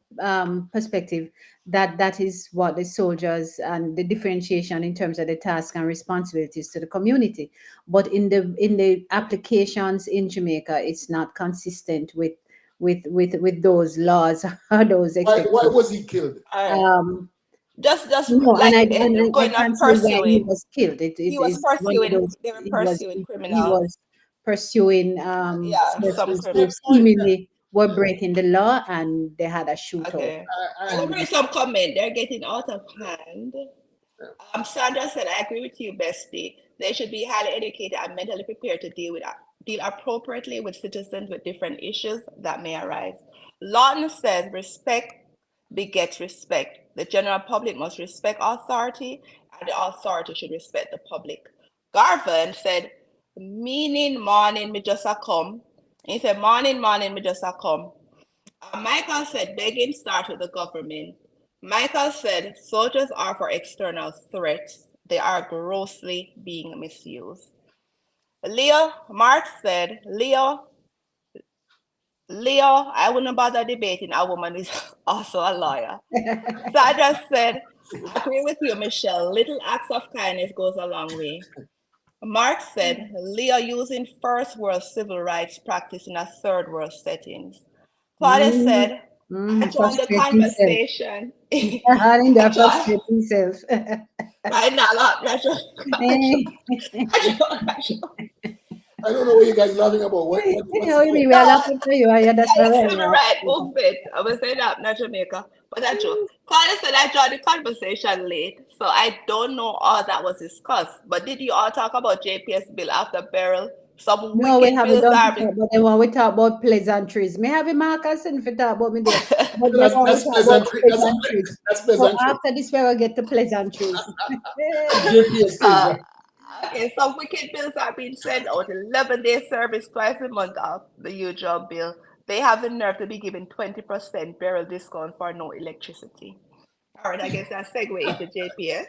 perspective that that is what the soldiers and the differentiation in terms of the task and responsibilities to the community. But in the applications in Jamaica, it's not consistent with those laws or those Why expectations. was he killed? All right. Um, Just no, like and I going can't off say why he pursuing. was killed. He It was is one of pursuing. those. They were pursuing He criminals. was pursuing Yeah, some persons who criminal. seemingly were breaking the law, and they had a shootout. Okay. I, Let me Um, bring some comment. They're getting out of hand. Sandra said, I agree with you, Bestie. They should be highly educated and mentally prepared to deal appropriately with citizens with different issues that may arise. Lawton says, respect begets respect. The general public must respect authority, and the authority should respect the public. Garvin said, meaning morning, me just a come. He said, morning, morning, me just a come. Michael said, begging start with the government. Michael said, soldiers are for external threats. They are grossly being misused. Leo, Mark said, Leo, I wouldn't bother debating. A woman is also a lawyer. Sandra said, I agree with you, Michelle. Little acts of kindness goes a long way. Mark said, Leo using first world civil rights practice in a third world settings. Claudia mm, said, I joined the frustrate himself. conversation. Linda I joined, frustrate himself. right now, I joined. I don't know what you guys laughing about. What's How you mean? We are No, laughing for you, and that's yeah, all the right. civil rights movement. I was saying that, not Jamaica, but that's true. Claudia said I joined the conversation late, so I don't know all that was discussed. But did you all talk about JPS bill after barrel? Some No, we wicked haven't bills done to are talk being. about them when we talk about pleasantries. May have a Marcus and for talk about me there. But so then when we that's talk about pleasantry. pleasantries. That's So pleasantry. after this, we will get to pleasantries. JPS is Uh, okay, some wicked bills are being sent out. 11-day service twice a month of the usual bill. They have the nerve to be given 20% barrel discount for no electricity. All right, I guess that segue into JPS.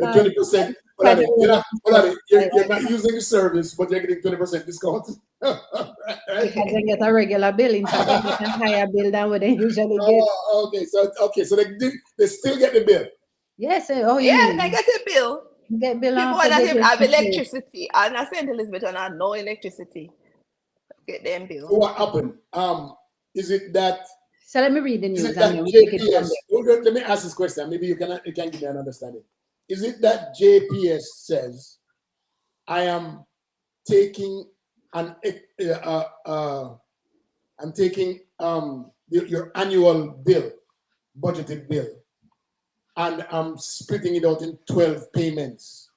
Uh, 20%. quite a lot of You're not using the service, but you're getting 20% discount. Right? because they get a regular bill. In fact, they get a higher bill than what they usually get. Oh, okay, so they still get the bill. Yes, oh, you Yeah, they mean get a bill. get bill People after who not even getting have to pay. electricity, and I St. Elizabeth and have no electricity, get them So bill. what happened? Is it that So let me read the is news it and that then we take it from JPS? Let me ask this question. Maybe you can give me an understanding. Is it that JPS says I am taking an I'm taking your annual bill, budgeted bill, and I'm splitting it out in 12 payments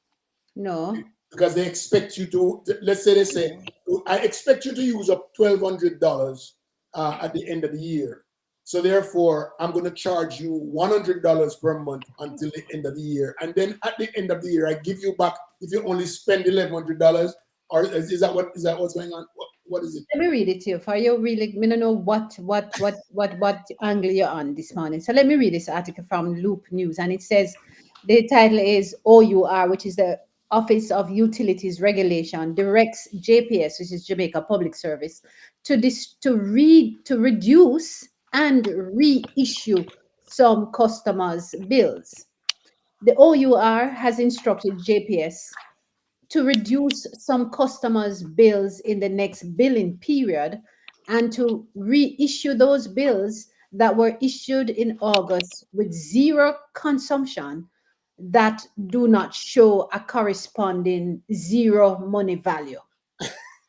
there. No. because they expect you to, let's say they say, Mm. I expect you to use up $1,200 at the end of the year. So therefore, I'm going to charge you $100 per month until the end of the year. And then at the end of the year, I give you back if you only spend $1,100. Or is that what's going on? What is it? Let me read it to you. For you really, me don't know what angle you're on this morning. So let me read this article from Loop News, and it says the title is OUR, which is the Office of Utilities Regulation, directs JPS, which is Jamaica Public Service, to reduce and reissue some customers' bills. The OUR has instructed JPS to reduce some customers' bills in the next billing period and to reissue those bills that were issued in August with zero consumption that do not show a corresponding zero money value.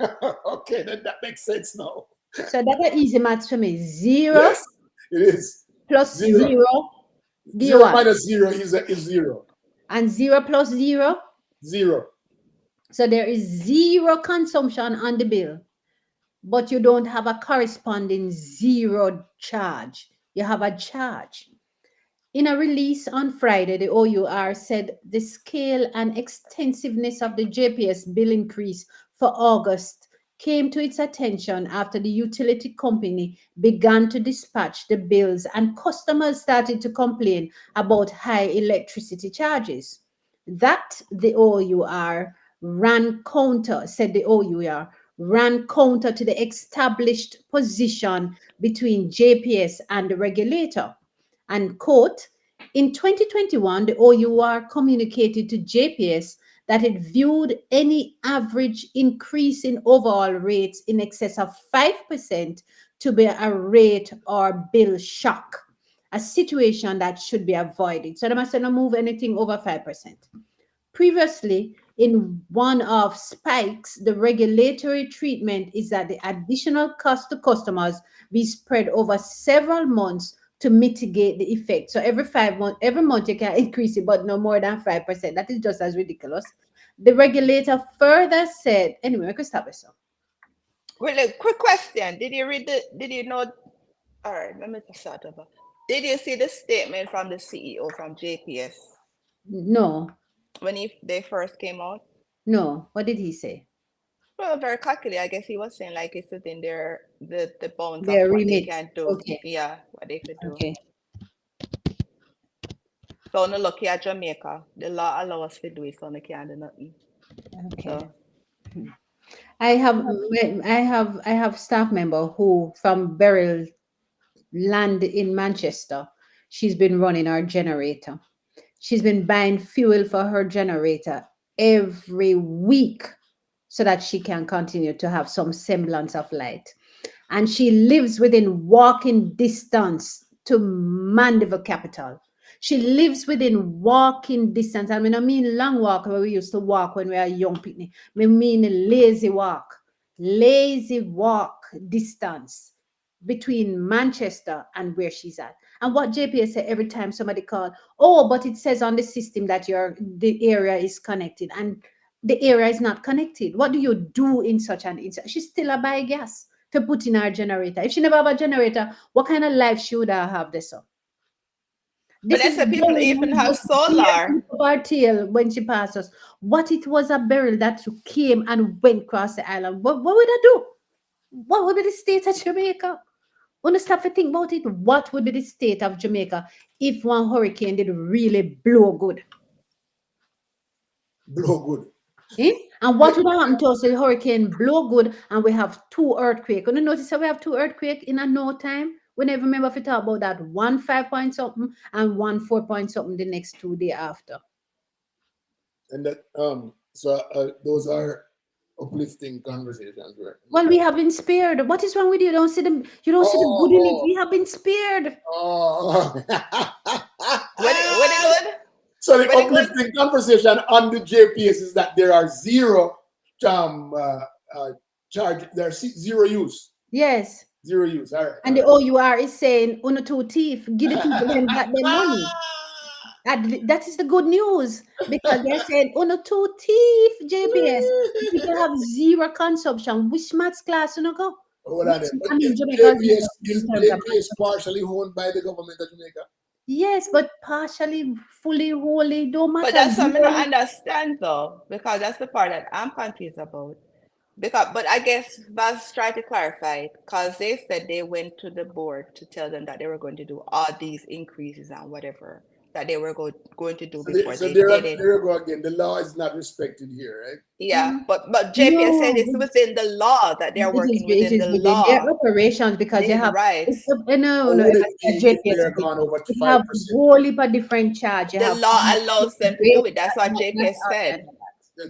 Okay, then that makes sense now. So that's an easy maths for me. Zero Yes, it is. plus Zero. zero, give you Zero what? minus zero is zero. And zero plus zero. Zero. So there is zero consumption on the bill, but you don't have a corresponding zero charge. You have a charge. In a release on Friday, the OUR said the scale and extensiveness of the JPS bill increase for August came to its attention after the utility company began to dispatch the bills and customers started to complain about high electricity charges. That the OUR ran counter, said the OUR, ran counter to the established position between JPS and the regulator. And quote, in 2021, the OUR communicated to JPS that it viewed any average increase in overall rates in excess of 5% to be a rate or bill shock, a situation that should be avoided. So they must not move anything over 5%. Previously, in one of spikes, the regulatory treatment is that the additional cost to customers be spread over several months to mitigate the effect. So every 5 months, every month you can increase it, but no more than 5%. That is just as ridiculous. The regulator further said, anyway, I could stop this. Well, a quick question. Did you read the, did you know, all right, let me just start over. Did you see the statement from the CEO from JPS No, when they first came out? no. What did he say? Well, very cockily, I guess he was saying like it's within the bounds of Their what they remit. can do. Okay, Yeah, what they could do. okay, So no lucky at Jamaica. The law allow us to do it, so we can't do nothing. okay. So I have staff member who from Beryl land in Manchester. She's been running our generator. She's been buying fuel for her generator every week so that she can continue to have some semblance of light. And she lives within walking distance to Mandeville capital. She lives within walking distance. I mean, I mean long walk where we used to walk when we were young people. I mean lazy walk distance between Manchester and where she's at. And what JPS said every time somebody called, oh, but it says on the system that the area is connected, and the area is not connected. What do you do in such an instance? She's still a buy gas to put in her generator. If she never have a generator, what kind of life should I have this up? but This is that's a why people beryl even who have just cleared solar. of our tail when she passed us. What it was a beryl that came and went across the island. What would I do? What would be the state of Jamaica? When you stop to think about it, what would be the state of Jamaica if one hurricane did really blow good? Blow good. Eh? And what would happen to us if the hurricane blow good and we have two earthquakes? When you notice that we have two earthquakes in a no time, we never remember if we talk about that one 5 point something and one 4 point something the next 2 days after. And that so those are uplifting conversations, right? Well, we have been spared. What is wrong with you? You don't see the good in it. Oh, We have been spared. oh. What it good? So the What it good? uplifting conversation on the JPS is that there are zero charge, there's zero use. Yes. Zero use. All right. And the OUR is saying, "Uno two thief, give the people them back their money." And that is the good news because they're saying, "Uno two thief, JPS." People have zero consumption. Which maths class you know go? Hold on. I But mean, is Jamaica JPS, in is terms of JPS partially owned by the government of Jamaica? yes, but partially, fully, wholly, don't But matter. that's something I don't understand though, because that's the part that I'm confused about. Because, but I guess Buzz tried to clarify it because they said they went to the board to tell them that they were going to do all these increases and whatever that they were going to do So, before they there, did it. there you go again. The law is not respected here, right? Yeah, but JPS said No, it's within the law that they're working it within is the within their law. operations because you have Right. no, Or no, would if it I be say if JPS, they're gone over you 5%? have whole heap of different charge. You The have law allows them to do it. That's what JPS said.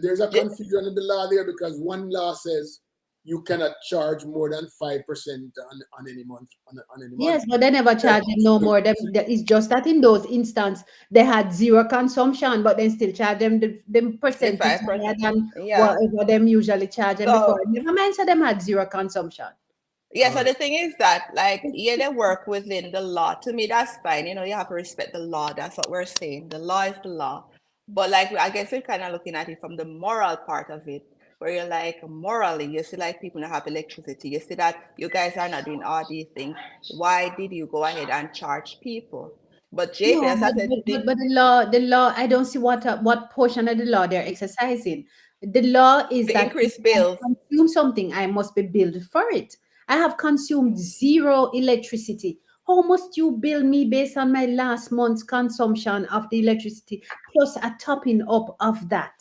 There's a J- confusion in the law there because one law says you cannot charge more than 5% on any month on any month. Yes, but they never Yeah. charge them no more. It's just that in those instances they had zero consumption, but then still charge them the The percentage higher 5%. than Yeah. whatever them usually charge them before. So Never mind, so them had zero consumption. yeah, All so right. the thing is that, like, yeah, they work within the law. To me, that's fine. You know, you have to respect the law. That's what we're saying. The law is the law. But like, I guess we're kind of looking at it from the moral part of it, where you're like, morally, you see, like, people don't have electricity. You see that you guys are not doing all these things. Why did you go ahead and charge people? But No, JPS, I said, but the law, I don't see what portion of the law they're exercising. The law is the that if increased I bills. consume something, I must be billed for it. I have consumed zero electricity. How must you bill me based on my last month's consumption of the electricity plus a topping up of that?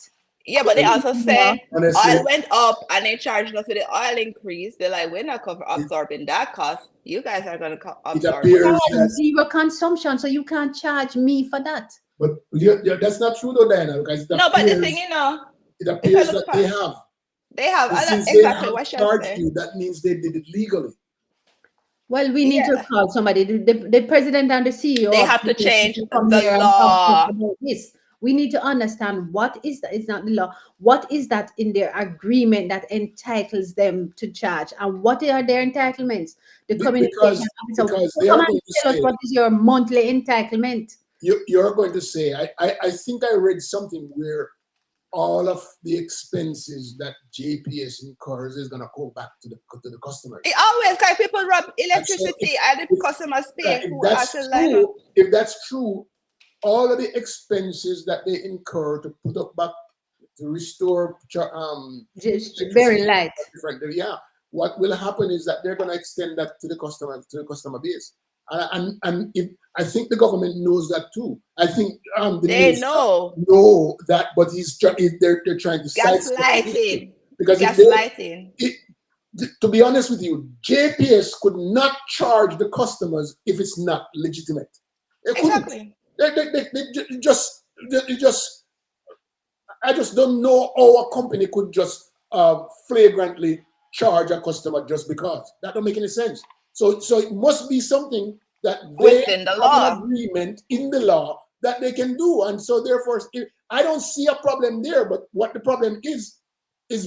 Yeah, but they Well, also Yeah. say honestly, oil went up and they charged us with the oil increase. They're like, we're not it, absorbing that cost. You guys are going to it absorb But I appears it. had that, zero consumption, so you can't charge me for that. but that's not true though, Diana, because No, but the thing, it if I appears look that they past, have. they have And since they exactly have what you're charged saying. you, that means they did it legally. Well, we need to Yeah, call somebody. The president and the CEO they of have to GDS need change to come the here and talk to us law. about this. We need to understand what is that. It's not the law. What is that in their agreement that entitles them to charge, and what are their entitlements? The communication officer Because will they come are and going to tell us say, what is your monthly entitlement. you're going to say, I think I read something where all of the expenses that JPS incurs is going to go back to the customers. It always, because people rub And so electricity and the if, customers pay if who that's actually line up. true, if that's true, all of the expenses that they incur to put up back to restore Just very electricity light. different. Yeah, what will happen is that they're going to extend that to the customer base, and if I think the government knows that too. I think the They minister know know that, but they're trying to sidestep the issue gaslighting, because if gaslighting. they, to be honest with you, JPS could not charge the customers if it's not legitimate. They couldn't. Exactly. They just I just don't know how a company could just flagrantly charge a customer just because. That don't make any sense. So it must be something that they Within the have an law. agreement in the law that they can do. And so therefore, I don't see a problem there. But what the problem is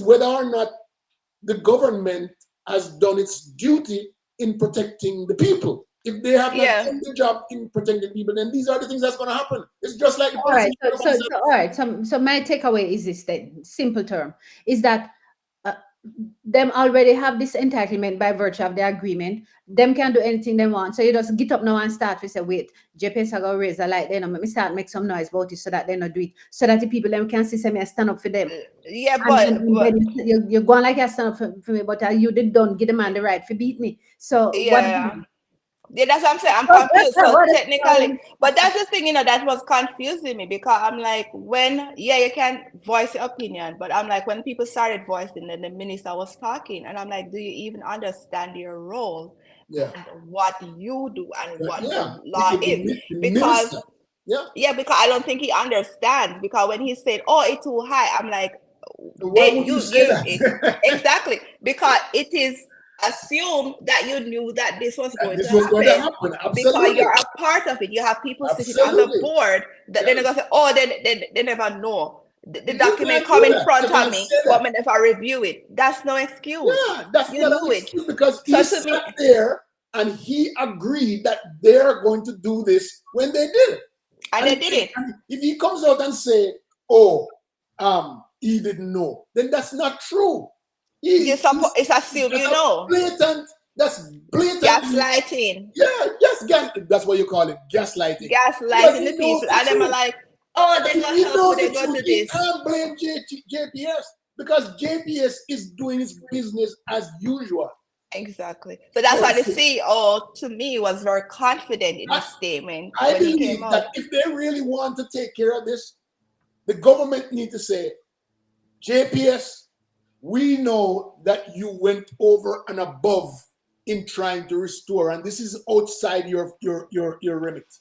whether or not the government has done its duty in protecting the people. If they have not Yeah. done the job in protecting people, then these are the things that's going to happen. It's just like the All right. police. All right. So my takeaway is this then, simple term, is that uh, them already have this entitlement by virtue of the agreement. Them can do anything they want. So you just get up now and start to say, wait, JPS are gonna raise a light, then let me start make some noise about it so that they not do it. So that the people them can see me stand up for them. Yeah, And but then you're going like you stand up for me, but you did don't give the man the right to beat me. So what yeah. Yeah, that's what I'm saying. I'm confused. So what technically, but that's the thing, that was confusing me because I'm like, yeah, you can voice your opinion, but I'm like, when people started voicing, then the minister was talking, and I'm like, do you even understand your role Yeah. and what you do and what Yeah, the law is? the Because, minister. Yeah. yeah, because I don't think he understands. Because when he said, "Oh, it's too high," I'm like, So why would you say that? exactly, because it is assumed that you knew that this was going to This was going to happen happen. because Absolutely. you're a part of it. You have people sitting on the Absolutely. board that Yeah. they're gonna say, "Oh, they never know." The You document can't come do in that. front You of can't me, say but that. me never review it. That's no excuse. Yeah, that's You not knew an it. excuse because So he to me, sat there and he agreed that they're going to do this when they did it. and they did it. And if he comes out and say, "Oh, he didn't know," then that's not true. It's assumed you That's know. blatant. That's blatant. Gaslighting. Yeah, yes, that's what you call it, gaslighting. Because Gaslighting he the knows people. the And them are truth. like, "Oh, But they if go he help you, knows they the go truth, do he this." can't blame JPS because JPS is doing his business as usual. Exactly. So that's So why the CEO, to me, was very confident in his statement I when he came believe that out. if they really want to take care of this, the government need to say, JPS, we know that you went over and above in trying to restore, and this is outside your remit.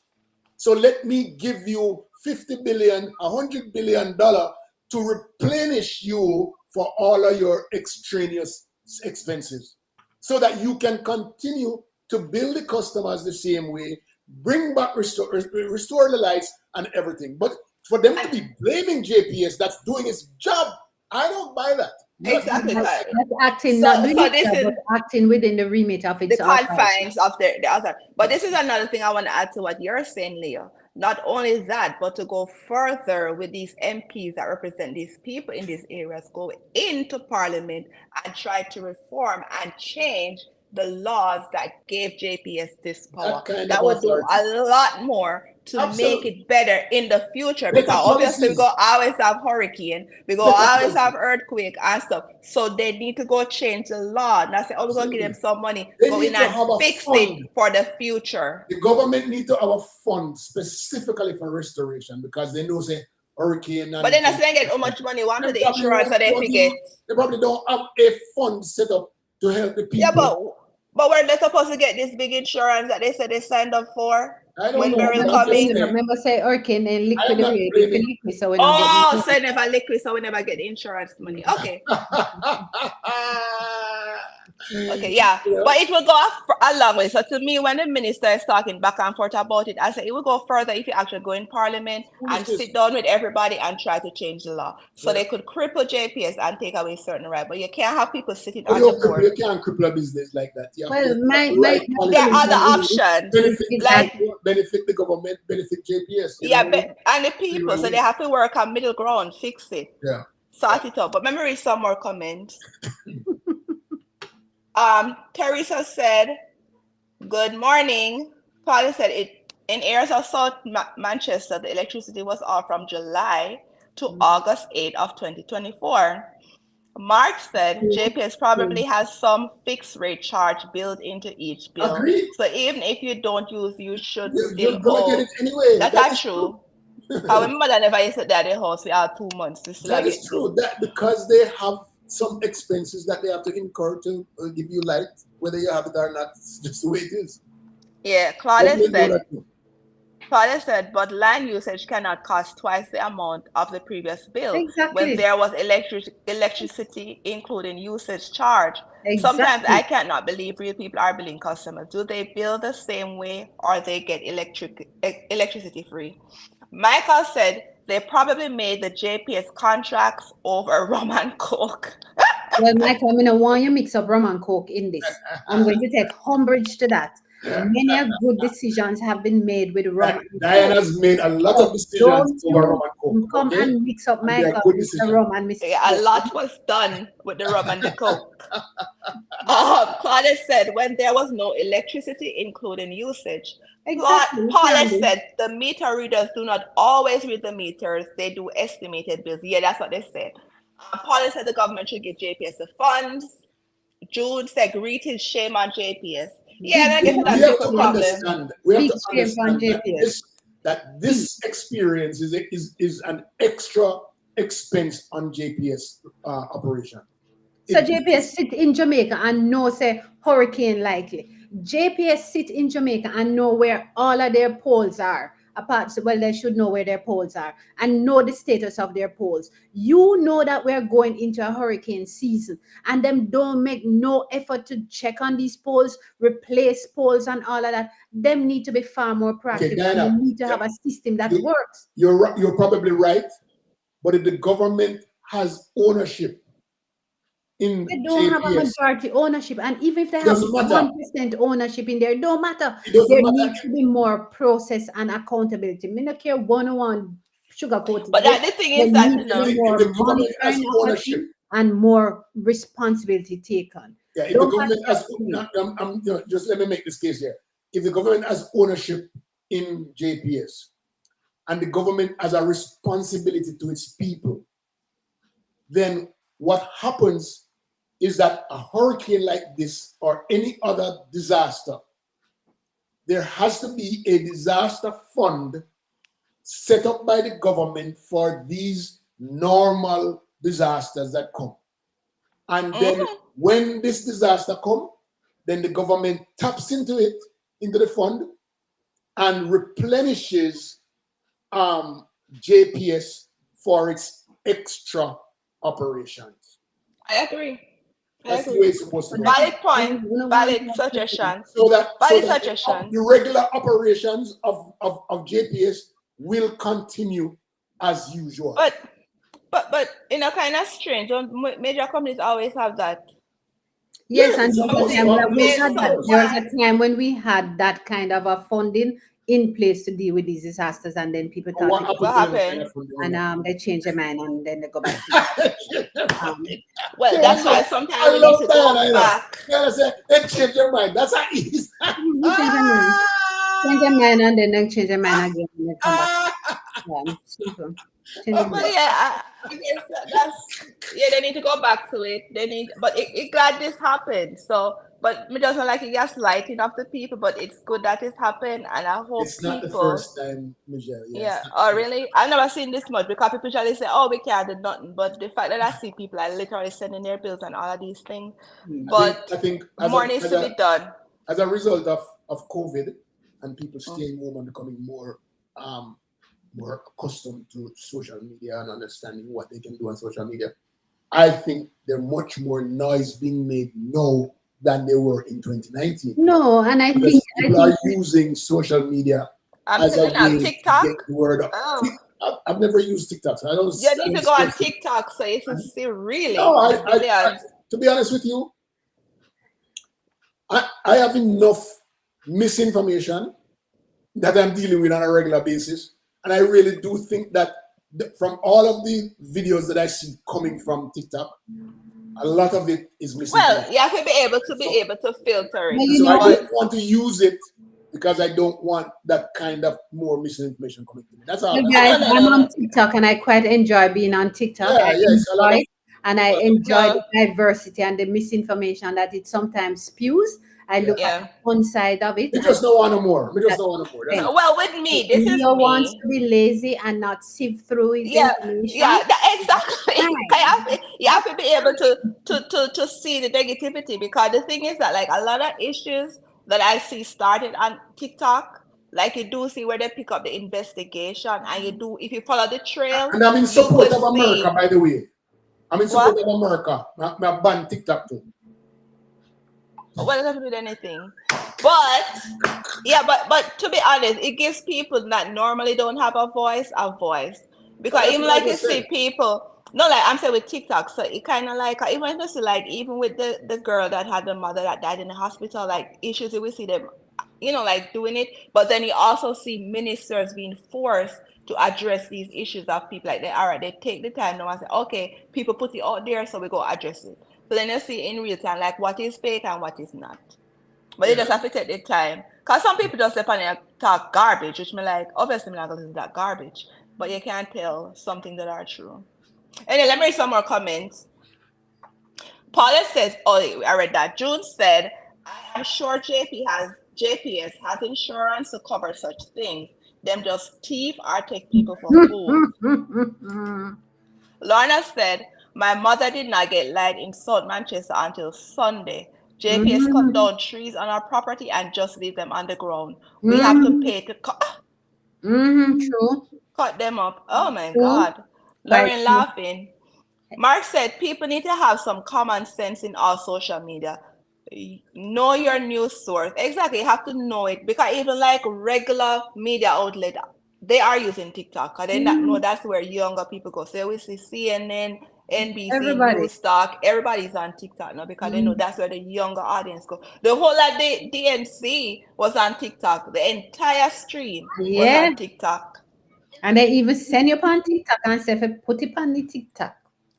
So let me give you 50 billion, $100 billion to replenish you for all of your extraneous expenses, so that you can continue to bill the customers the same way, bring back, restore the lights and everything. But for them to be blaming JPS that's doing its job, I don't buy that. Not Exactly. even. That's acting not So, doing so its this job, is but acting within the remit of the its authority. confines of the other. But this is another thing I want to add to what you're saying, Leo. Not only that, but to go further with these MPs that represent these people in these areas, go into parliament and try to reform and change the laws that gave JPS this power. That kind of That would do authority. a lot more to make Absolutely. it better in the future, Better because obviously we policies. go always have hurricane, we go Better always have policies. earthquake and stuff. So they need to go change the law. Not say, oh, we're gonna give them Absolutely. some money, They go in need to and have a fix fund. it for the future. The government need to have a fund specifically for restoration, because they know say hurricane But and then as they get how much money want to they the probably insurance won't, that they won't forget. even, they probably don't have a fund set up to help the Yeah, people. but were they supposed to get this big insurance that they said they signed up for I don't when know, Beryl but I'm just coming? saying, Remember say hurricane and I liquid am not away, blaming. liquid, so we're not getting Oh, so money. never liquid, so we never get the insurance money. Okay. Okay, yeah, Yeah, but it will go a long way. So to me, when the minister is talking back and forth about it, I say it will go further if you actually go in parliament and foolishness. sit down with everybody and try to change the law. So Yeah. they could cripple JPS and take away certain rights, but you can't have people sitting But on the you board. can't cripple a business like that. You have Well, to have my the my, right my There are policies other that will options, benefit the like people, benefit the government, benefit JPS. You yeah, know, and the people, so they have to work on middle ground, fix it, yeah. sort it out. But let me read some more comments. Teresa said, "Good morning." Paula said, "It in areas of South Manchester, the electricity was off from July to August 8th of 2024." Mark said, "JPS probably has some fixed rate charge built into each bill. Agreed. So even if you don't use, you should You're still gonna get owe." it anyway. That's That not is true. true. Our mother never used to at the house. We had 2 months to still That get is bill. true. That because they have some expenses that they have to incur to give you light, whether you have it or not. It's just the way it is. Yeah, Government know that too. Claudia said, but land usage cannot cost twice the amount of the previous bill when exactly, there was electricity, including usage charge. Sometimes I exactly. cannot believe real people are billing customers. Do they bill the same way or they get electricity free? Michael said they probably made the JPS contracts over rum and coke. Well, Michael, I'm gonna want you mix up rum and coke in this. I'm going to take umbrage to that. Many a good decisions have been made with rum and coke. Diana's made a lot of So decisions don't over you Roman Coke, come okay? and mix up And they are Michael, good Mr. decisions. Rum and Mr. Yeah, a Coke. lot was done with the rum and the coke. Claudia said when there was no electricity, including usage. Exactly, you Paula can do. said the meter readers do not always read the meters, they do estimated bills. Yeah, that's what they said. Paula said the government should give JPS the funds. Jude said greetings, shame on JPS. Yeah, and I Big guess shame it's on a We have simple to JPS. problem. understand. We have Big to shame on understand that JPS. Big. this experience is an extra expense on JPS operation. So JPS sit in Jamaica and know say hurricane likely. JPS sit in Jamaica and know where all of their poles are. Apart, well, they should know where their poles are and know the status of their poles. You know that we're going into a hurricane season, and them don't make no effort to check on these poles, replace poles, and all of that. Them need to be far more Okay, proactive, and they Diana, need to have a system that you, works. you're probably right, but if the government has ownership in They don't have a JPS, majority ownership, and even if they it have doesn't matter. 1% ownership in there, it don't matter. It doesn't There matter. needs to be more process and accountability. Me not care one sugarcoat But it. that the thing There is that, needs you to be know, If more the government has monitoring of a ownership, thing and more responsibility taken. yeah, if the Don't government pass has, just let me make this case here. If the government has ownership in JPS and the government has a responsibility to its people, then what happens is that a hurricane like this or any other disaster, there has to be a disaster fund set up by the government for these normal disasters that come. And then when this disaster comes, then the government taps into it, into the fund, and replenishes JPS for its extra operations. I agree. I That's the agree. way it's supposed to But go. that Valid is point. Valid one. suggestion. So that Valid the suggestion. regular operations of JPS will continue as usual. But kind of strange. Don't major companies always have that? Yes, Yeah, and it's there was a supposed time to that happen. we It's Made had that. so supposed. There was why? a time when we had that kind of a funding in place to deal with these disasters, and then people And thought what it was, happened What to them kind happened? of funding when and that they change their mind, and then they go back to um, Well, yeah, that's why I sometimes we need love to Diana, go you know. back. Diana said, they change your mind. That's how easy. they change their mind, and then they change their mind again, and they come back. Yeah, simple. Change their Well, mind. yeah, I guess that's yeah. They need to go back to it. They need, but it glad this happened. So, but me doesn't like it just lighting up the people. But it's good that it happened, and I hope It's not the people. first time, Michelle. Yeah, it's Yeah. not Oh, the first really? I've never seen this much because people usually say, "Oh, we can't do nothing." But the fact that I see people are literally sending their bills and all of these things, Mm. but I think more needs to be done. as a result of COVID and people Mm. staying home and becoming um more accustomed to social media and understanding what they can do on social media, I think there's much more noise being made now than they were in 2019 No, and because I people think are using social media I'm as a telling you, way to get TikTok. the word out. Oh, See, I've never used TikTok, so I don't. you need I to use go on social. TikTok so you can see No, really the billions. to be honest with you, I have enough misinformation that I'm dealing with on a regular basis. And I really do think that from all of the videos that I see coming from TikTok, a lot of it is Well, misinformation. you have to be So, able to filter well, it. you so I know, don't But want to use it because I don't want that kind of more misinformation coming to me. That's all. well, That's oh all. guys, no no I'm no on no TikTok, and I quite enjoy being on TikTok. Yeah, yeah, it's a lot of. I enjoy no the diversity and the misinformation that it sometimes spews. I Yeah. look at yeah. the one side of it, We and just don't want no more. We just that don't want no more. That's thing. all. Well, with me, If this is Leo wants me. to be lazy and not sift through his Yeah, information, yeah, that, exactly. fine. You have to be able to see the negativity because the thing is that like a lot of issues that I see started on TikTok, like you do see where they pick up the investigation and you do if you follow the trail, And I'm in you support could of America, see by the way. I'm in support what? of America. I ban TikTok too. What does that have to do with anything? But yeah, but to be honest, it gives people that normally don't have a voice. But Because that's even what I like you just see said. people, no, like I'm saying with TikTok, so it kind of like even just like even with the girl that had the mother that died in the hospital, like issues we see them, like doing it. But then you also see ministers being forced to address these issues of people like they all right, they take the time now and say, okay, people put it out there, so we go address it. So then you see in real time like what is fake and what is not. But you Yeah. just have to take the time. Because some people just step on and talk garbage, which me like, obviously, I'm not going to listen to that garbage. But you can't tell something that are true. Anyway, let me read some more comments. Paula says, oh, I read that. June said, I am sure JPS has insurance to cover such things. Them just thief or take people for fools. Lorna said, my mother did not get light in South Manchester until Sunday. JPS cut Mhm. down trees on our property and just leave them on the ground. We have to Mhm. pay to True. cut them up. Oh my True. God. Quite Lauren true. laughing. Mark said people need to have some common sense in all social media. Know your news source. Exactly. You have to know it because even like regular media outlet, they are using TikTok because they not know Mhm. that's where younger people go. So we see CNN, NBC, Everybody. News Talk, everybody's on TikTok now because they know Mhm. that's where the younger audience go. The whole of the DNC was on TikTok. The entire stream was Yeah. on TikTok. And they even send you on TikTok and say, put it on the TikTok.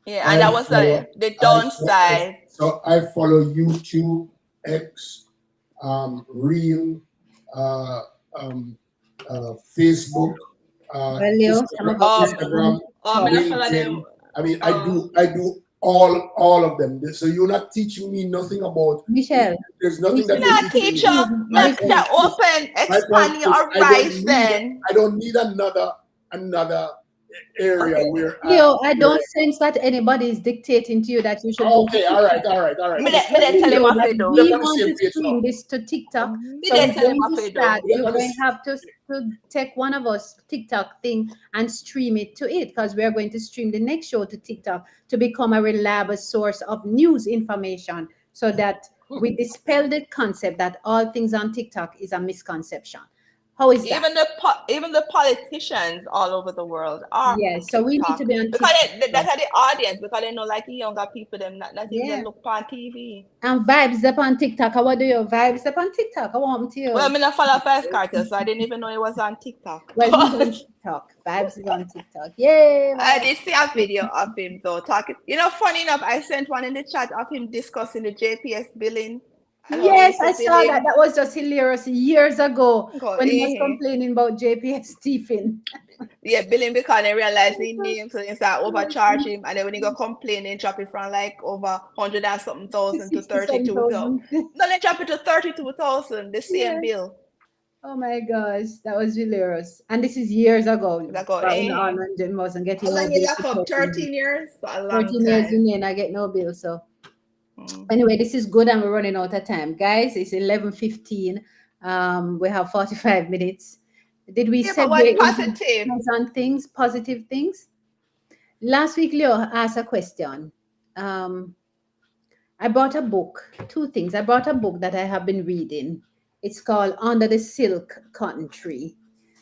Yeah, and I that was follow, the I follow, downside. so I follow YouTube, X, Reel, uh, um, Facebook, Well, Leo, some of us Um, Instagram, I'm gonna follow LinkedIn. them. I mean, Oh. I do all of them. So you're not teaching me nothing about. Michelle, There's we nothing that should, you're Nah, teaching we me. teacher, should, My we not should, point that is, open, my point expand your is, horizon. I don't need another area Okay. where Leo, I where don't sense that anybody is dictating to you that you should go to okay, all right, TikTok. all right, all right. Me No, dey, me tell dey me, tell him Leo, what that to do. We are we on the want same to page now. stream this to TikTok. Me So dey we're tell him going what to to start. do. We are You're on the going to have to take one of us TikTok thing and stream it to it because we're going to stream the next show to TikTok to become a reliable source of news information so that we dispel the concept that all things on TikTok is a misconception. How is that? Even the politicians all over the world are on Yes, so we need to TikTok be on because TikTok. that's how the audience, because they know like the younger people them not even Yeah. look on TV. And vibes up on TikTok. How do your vibes up on TikTok? I want to Well, you. me not follow Five Carter, so I didn't even know it was on TikTok. Well, he's on But TikTok. Vibes is on TikTok. Yay, I vibes. did see a video of him though talking. You know, funny enough, I sent one in the chat of him discussing the JPS billing and how we Yes, used to I bill saw that. him. That was just hilarious years ago Go, when he was complaining about JPS Stephen. yeah, billing because they realize his name, so they start overcharge him, and then when he go complain, they drop it from like over 100 and something thousand to 32,000. 67,000. No, they drop it to 32,000, the same Yeah. bill. Oh my gosh, that was hilarious. And this is years ago. Like, go, Probably on when Jim wasn't how getting no long you bill lock for up? 13 years. 13 years? For a long 13 years time. in, I get no bill. So Mm. anyway, this is good and we're running out of time. Guys, it's 11:15. We have 45 minutes. Did we Yeah, but segue what into positive? pleasant things, positive things? Last week, Leo asked a question. Um, I bought a book, two things. I bought a book that I have been reading. It's called Under the Silk Cotton Tree.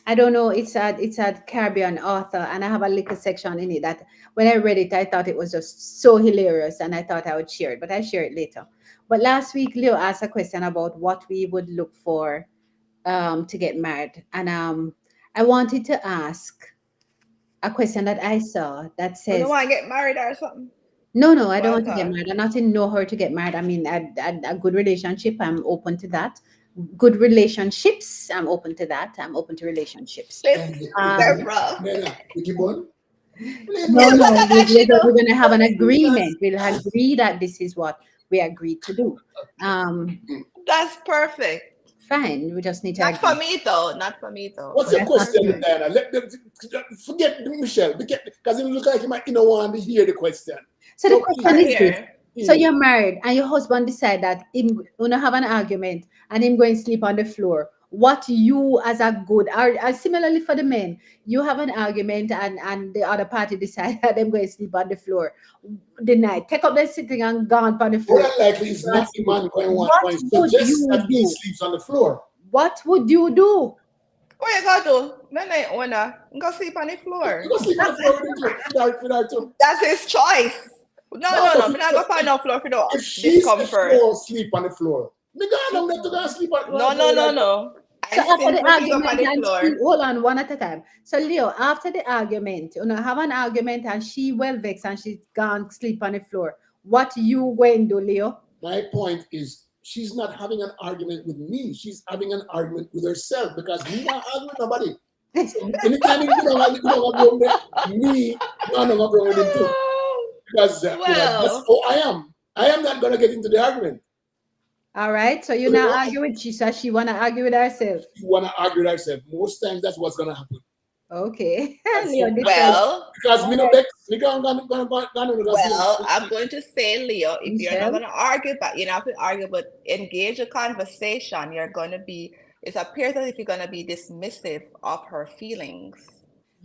I don't know, it's a Caribbean author, and I have a little section in it that when I read it, I thought it was just so hilarious and I thought I would share it, but I share it later. But last week, Leo asked a question about what we would look for to get married. And I wanted to ask a question that I saw that You don't says, want to get married or something? no, I don't want to get Walter. married. I'm not in no hurry to get married. I mean, a good relationship, I'm open to that. Good relationships, I'm open to that. I'm open to relationships. There's Um, several. you keep on. no, Yes, what we're, that she do? we're going to have an Jesus. agreement. We'll agree that this is what we agreed to do. Um, That's perfect. fine. We just need to Not for agree. me though. Not for me though. What's But your that's not question, true. Diana? Let them forget Michelle, because it look like you might want to hear the question. So the So question Right is this. here. So you're married and your husband decide that him gonna have an argument and him going to sleep on the floor. What you as a good or similarly for the men, you have an argument and the other party decide that them going to sleep on the floor the night. Take up their sitting and gone on the more floor. than likely it's not the man going to What would suggest you that he do? sleeps on the floor. What would you do? What you gonna do? Man ain't wanna go sleep on the floor. You go sleep on the floor with him too. Without too. That's his choice. No. Me not go find no floor for no If she says she discomfort. won't sleep on the floor, me gonna let her go and sleep on the floor. No. So I after the simply pick up on argument the and floor. she hold on one at a time. So Leo, after the argument, have an argument and she well vexed and she's gone sleep on the floor. What you going to do, Leo? My point is, she's not having an argument with me. She's having an argument with herself because me not arguing with nobody. So anytime you don't have a problem with me, no, no problem with him too. Because that's Well, how I am. I am not gonna get into the argument. All right. So you're not arguing with she, so she wanna argue with herself. You wanna argue with herself. Most times that's what's gonna happen. Okay. That's Leo, it. different. Because me no Okay. vex, me gonna well, I'm going to say, Leo, if you're not Michelle? going to argue, but you don't have to argue, but engage a conversation, you're going to be, it appears as if you're going to be dismissive of her feelings.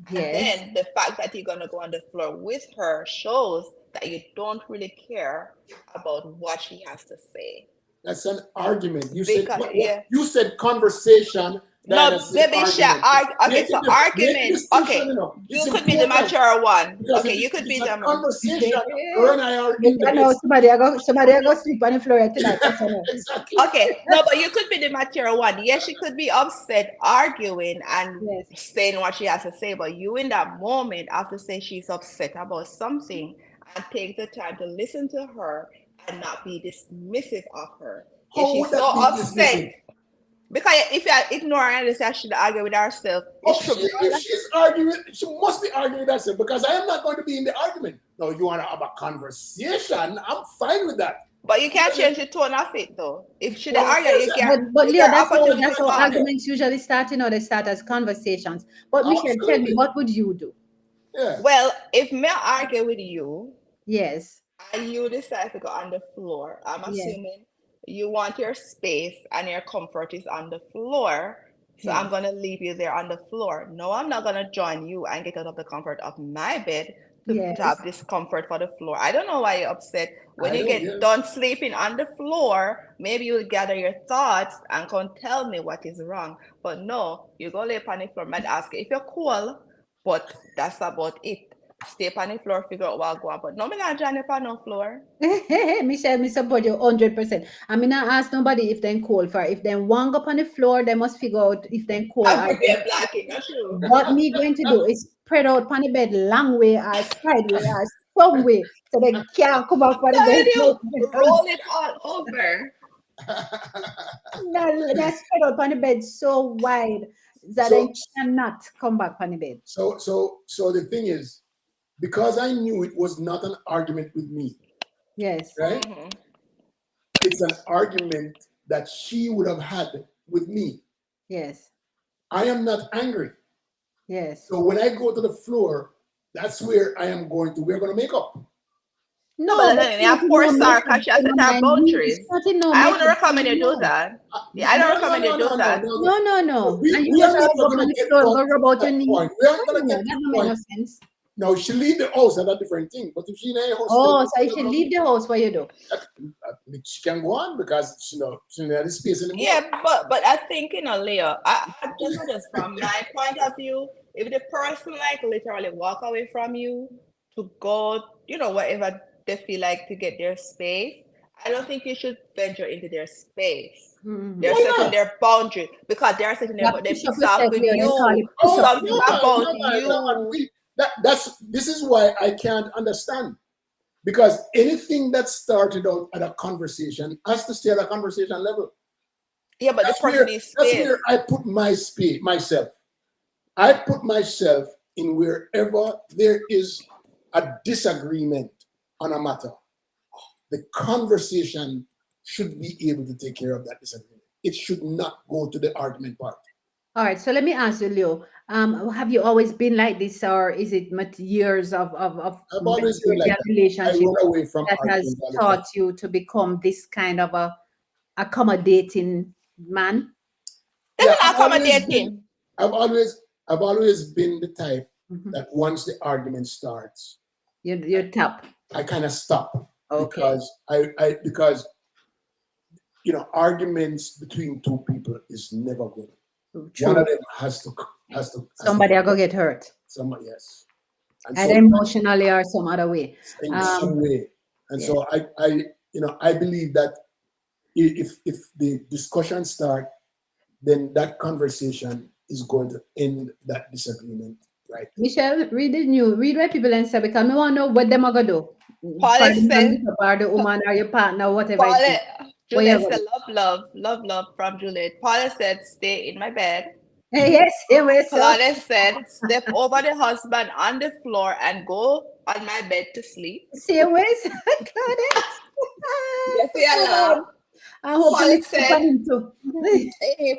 And Yes. then the fact that you're going to go on the floor with her shows that you don't really care about what she has to say. That's an argument. You Because, said yeah. you said conversation. No, maybe she okay, so argument. Okay, you could be the mature one. Okay, you could be the conversation. Her and I are in I know the somebody I go sleep on the floor tonight. Yes, I know. exactly. Okay, no, but you could be the mature one. Yes, she could be upset, arguing, and Yes. saying what she has to say. But you, in that moment, have to say she's upset about something, and take the time to listen to her and not be dismissive of her. If How she's would that so be upset, dismissive? because if you ignore her and say she should argue with herself, it's true. If she's arguing, she must be arguing with herself because I am not going to be in the argument. No, you want to have a conversation? I'm fine with that. But you can't change the tone of it though. If she argue, you can't. But Leo, that's opportunity how to talk. arguments usually start. They start as conversations. But Michelle, tell me, Absolutely. what would you do? Yeah. Well, if me argue with you Yes. and you decide to go on the floor, I'm Yes. assuming you want your space and your comfort is on the floor. So I'm Yes. gonna leave you there on the floor. No, I'm not gonna join you and get out of the comfort of my bed to Yes. have discomfort for the floor. I don't know why you're upset. When I you don't get get. done sleeping on the floor, maybe you'll gather your thoughts and come tell me what is wrong. But no, you go lay on the floor, might ask if you're cool, but that's about it. Stay on the floor, figure out what go on. But no, me not join you on no floor. Michelle, me support you 100%. I mean, I ask nobody if they call for. If they want up on the floor, they must figure out if they call I'm or pretty blacking, not true. what me going to do is spread out on the bed long way or sideway or some way so they can't come up on the Telling you, bed. roll it all over. No, they spread out on the bed so wide that so they cannot come back on the bed. so the thing is, because I knew it was not an argument with me, Yes, right? Hmm. It's an argument that she would have had with me. yes, I am not angry. yes. So when I go to the floor, that's where I am going to. We're going to make up. No, but No, but then it's you not have in no force her method because she has in to my have mind. It's boundaries. not in no I wouldn't method. recommend you do No. that. Yeah, I No, don't no, recommend you no, do no, no, that. no, no. No, no, No, no. we, And you we are just have to never go going on to the get floor and to go rub out that your knee. point. We are No, going to no, get that to the don't make no point. sense. Now, she leave the house, that's a different thing. But if she in a house, Oh, so if you leave the house, what you do? she can go on because she don't have the space anymore. Yeah, but I think Leo, I just from my point of view, if the person like literally walk away from you to go, wherever they feel like to get their space, I don't think you should venture into their space. They're Mm-hmm. Why setting not? their boundary because they're setting their That they push up piss off yourself with here, they call you. it push up Oh Something yourself. no man, about no man, no man. you. This is why I can't understand. Because anything that started out at a conversation has to stay at a conversation level. Yeah, but the That's person where needs that's space. where I put myself. I put myself in wherever there is a disagreement on a matter. The conversation should be able to take care of that disagreement. It should not go to the argument part. All right, so let me ask you, Leo. Have you always been like this, or is it years of I've always been maturity like and that. I relationship run away from that has argument all the time. taught you to become this kind of a accommodating man? That's Yeah, not accommodating. I've always I've always been the type Mhm. that once the argument starts, You're top. I kind of stop Okay. because because arguments between two people is never good. One of True. them has to Somebody are gonna get hurt, somebody, yes, and either so emotionally or some other way. in some Um, way, and yeah. so I believe that if the discussion start, then that conversation is going to end that disagreement right there. Michelle, read what people and say because I want to know what them are gonna do. For Paulette the man, said, or the woman, or your partner, whatever it is. Paulette, What you Juliet gonna said, do? love from Juliet. Paulette said, stay in my bed. Yes, yes, so Claudia said, step over the husband on the floor and go on my bed to sleep. same ways, Claudette. Yes, Step I over love. him. I hope you Paulette step on said, him too.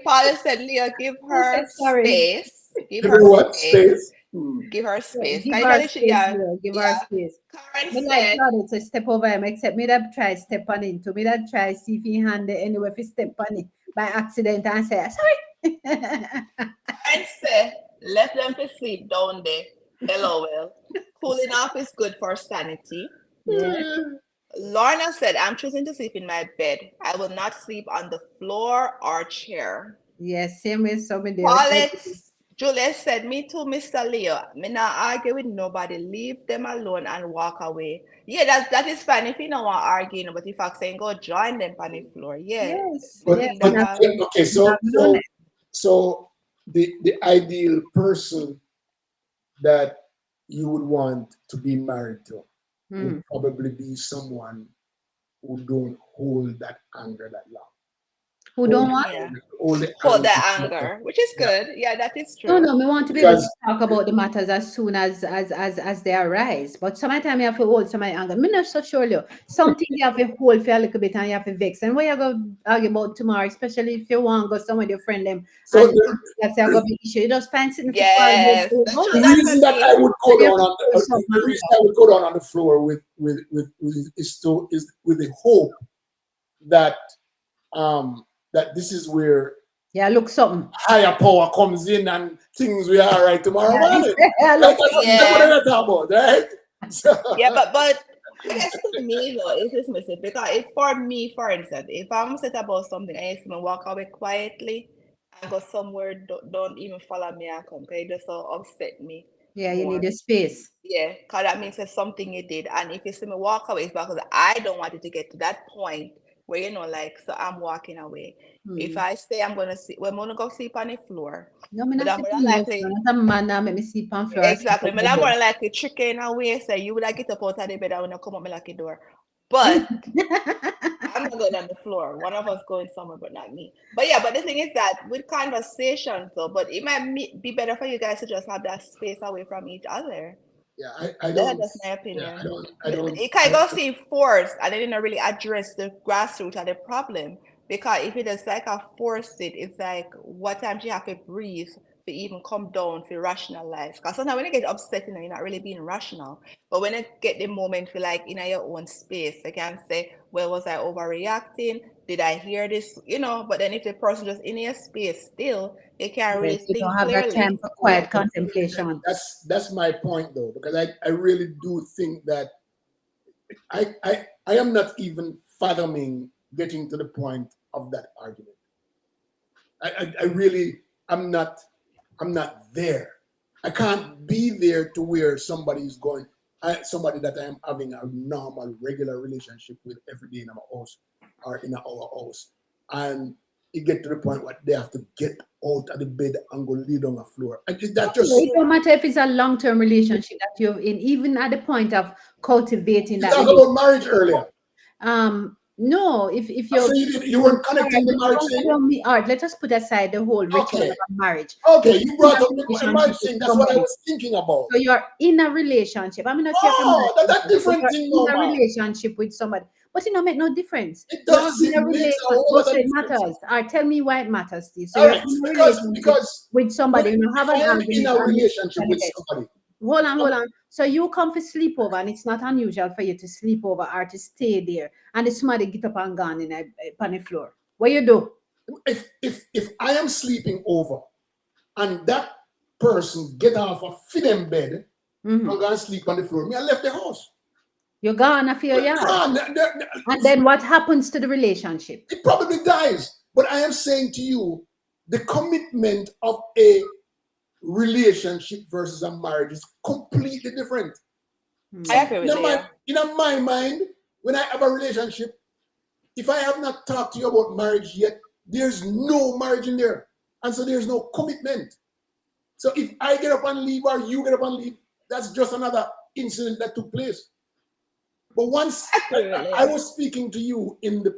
Paulette said, Leah, give Who her said sorry? space. Give Give her her what space. space? Hmm. Give her space. Give Can you her tell she, space, yeah, girl. Give her yeah. space. Karen Me like said, Claudette to step over him, except me that try step on him. To me that try see if he hand it anywhere if he step on it by accident and say sorry. Karen said, let them to sleep down there. LOL. Cooling off is good for sanity. Yeah. Lorna said, I'm choosing to sleep in my bed. I will not sleep on the floor or chair. Yes, same way some there. Paulette, Juliet said, me too, Mr. Leo. Me not argue with nobody. Leave them alone and walk away. Yeah, that is fine if you don't want to argue, but if I'm saying go join them on the floor, yeah. Yes, Me yes. think But that And okay, have known it. so the ideal person that you would want to be married to would Hmm. probably be someone who don't hold that anger that long. Who hold don't want? Yeah. hold the For anger. the anger, which is Yeah, good. Yeah, that is No, true. no, we want to be able to because talk about the matters as soon as they arise. But sometimes you have to hold some anger. Me not so sure, you. Something you have to hold for a little bit and you have to vex. And what you go argue about tomorrow, especially if you want to go somewhere with your friend them so and that's a the, go big issue. You just find something to quarrel Yes, over. that's true. the That's reason what that I me. would go And you have down to on hold some the anger. reason I would go down on the floor with is with the hope that that this is where Yeah, look something. higher power comes in and things will all right tomorrow Yeah, morning. yeah, Right? look something. That's what Yeah, I'm talking about, right? So, yeah, but I guess to me though, it's just messy because if for me, for instance, if I'm upset about something, I used to walk away quietly and go somewhere, don't even follow me and come, 'cause it just so upset me Yeah, you need more. a space. Yeah, because that means there's something you did. And if you see me walk away, it's because I don't want it to get to that point where, like, so I'm walking away. If Hmm. I say I'm going to see, well, I'm going to go sleep on the floor, No, me but not I'm sleep more on the house. likely, Man. As a man now, make me sleep on floor. I sleep exactly, on but the I'm bed. more likely chicken away, say you would have get up out of the bed and when I come up my lucky door. But I'm not going on the floor. One of us going somewhere, but not me. But yeah, but the thing is that with conversations though, but it might be better for you guys to just have that space away from each other. yeah, I That's don't. just my Yeah, opinion. It I kind don't. of seem forced and they didn't really address the grassroots of the problem. Because if it is like a force it, it's like what time you have to breathe to even come down to rationalize. Because sometimes when you get upset, you're not really being rational. But when you get the moment feel like in your own space, you can say, well, was I overreacting? Did I hear this? But then if the person just in your space still, you can't really Yes, you don't think have that clearly. time for Yeah, quiet contemplation. that's my point though, because I really do think that I am not even fathoming getting to the point of that argument. I really I'm not there. I can't be there to where somebody is going. Somebody that I am having a normal, regular relationship with every day in our house or in our house, and it get to the point where they have to get out of the bed and go lay down the floor. And that No, just it don't matter if it's a long-term relationship that you're in, even at the point of cultivating you that talk relationship. about marriage earlier. No, if So you're you weren't all right, connecting the marriage thing. all right, let us put aside the whole ritual of Okay, a marriage. okay, You're you in a brought up the relationship marriage with thing. That's what I somebody. was thinking about. So you're in a relationship. I mean, not care if you're married, Oh, that but different you're thing, in no a man. relationship with somebody. But it don't make no difference. It You're does. in It a makes relation. a whole Oh, lot so of it difference. matters. All right, tell me why it matters to you. So All you're right, in a relationship because with somebody. You have if an I am in argument a and you sleep relationship on the with bed. somebody, Hold on, um, hold on. So you come for sleepover, and it's not unusual for you to sleep over or to stay there, and the somebody get up and gone in on the floor. What you do? if I am sleeping over and that person get off a feeding bed and Hmm. go and sleep on the floor, me I left the house. You're gone for your yard, Gone. and then what happens to the relationship? It probably dies. But I am saying to you, the commitment of a relationship versus a marriage is completely different. I Hmm. agree with Leo. In my mind, when I have a relationship, if I have not talked to you about marriage yet, there's no marriage in there. And so there's no commitment. So if I get up and leave or you get up and leave, that's just another incident that took place. But once I agree with I Leo. was speaking to you in the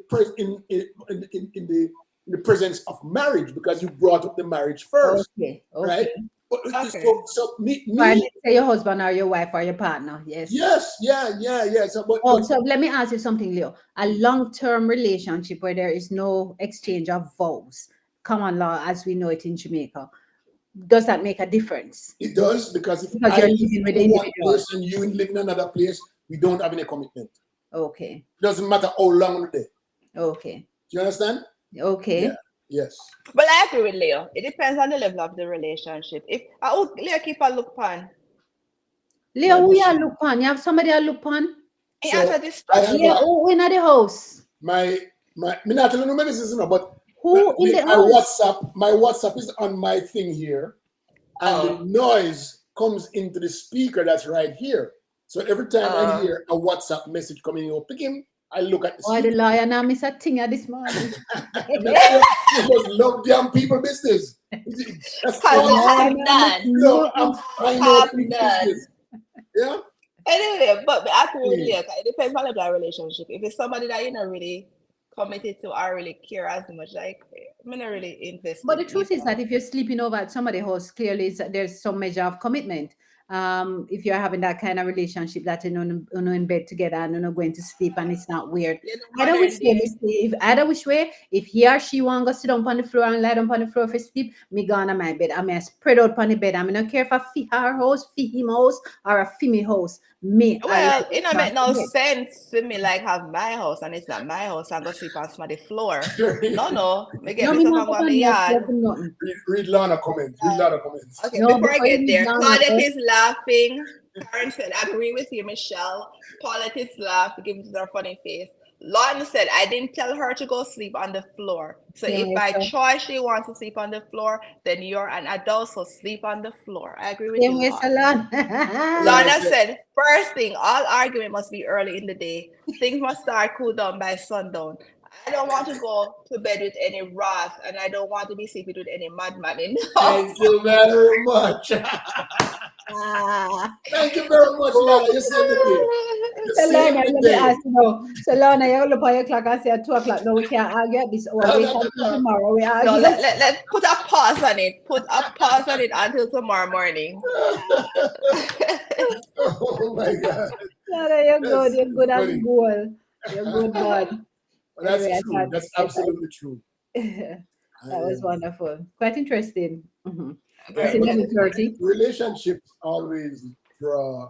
in the presence of marriage because you brought up the marriage first, Okay, right? okay. But Okay. so So I me, didn't say your husband or your wife or your partner. Yes. yes, yeah. So Oh, but so let me ask you something, Leo. A long-term relationship where there is no exchange of vows, common law as we know it in Jamaica, does that make a difference? it does because if Because I you're live living with the in one individual. place and you live in another place, we don't have any commitment. Okay. It doesn't matter how long we're there. Okay. Do you understand? Yeah. Okay. Yes. But I agree with Leo. It depends on the level of the relationship. If I would Leo keep a look pan, Leo, My who you machine. look on? You have somebody I look on? he So answered I this have Leo, a who in the house? my me not telling you medicine, but Who in the my house? WhatsApp is on my thing here, and the Oh, noise comes into the speaker that's right here. So every time I uh, hear a WhatsApp message coming in, pick him, I look at the Why the speaker. liar now miss a thing this morning? Me tell you, you must love damn people business. That's cause The all you I'm liar have saying. now miss none. I'm nothing. finding out Have people none. business. Yeah. Anyway, but I agree with Hmm. Leo. 'Cause it depends on the relationship. If it's somebody that you're not really committed to or really care as much. Like, I'm not really But invested the truth is either. that if you're sleeping over at somebody's house, clearly there's some measure of commitment. If you're having that kind of relationship that you know in bed together and you're not going to sleep and it's not weird. You know, Either which modern way, day. either which way, if he or she want to go sit down on the floor and lie down on the floor for sleep, me go on my bed. I mean, I spread out on the bed. I mean, I don't care if I fee her house, fee him house, or a female house. Me, I lie Well, it don't across make the no bed. sense to me like have my house and it's not my house and go sleep on somebody's floor. read, No, no. Me get No, me myself not and go go on my on that floor yard. for nothing. read Lana comments. Read Lana comments. Okay, No, before I before you get read there, down Claudette first. is laughing. Karen said, agree with you, Michelle. Paulette is laughing, giving her funny face. Lauren said, I didn't tell her to go sleep on the floor. So Same if way, by sir. choice she wants to sleep on the floor, then you're an adult, so sleep on the floor. I agree with Same you, way, Lauren. salon. Lana Lana said, said, first thing, all argument must be early in the day. Things must start cool down by sundown. I don't want to go to bed with any wrath, and I don't want to be sleeping with any madman in the house. thank you very much. Ah. Thank you very much, Lana. You saved the day. You So saved Lorna, the let me day. ask you now. So Lorna, you look on your clock and say at 2 o'clock. No, we can't argue at this hour. No, Wait no, no, until no. tomorrow. We No, argue. let put a pause on it. Put a pause on it until tomorrow morning. Oh my God. Lorna, you're good. That's You're good as funny. gold. You're good, bud. Well, Anyway, that's true. That's absolutely true. that was Um, wonderful. Quite interesting. yeah, It's Very but 11:30. relationships always draw.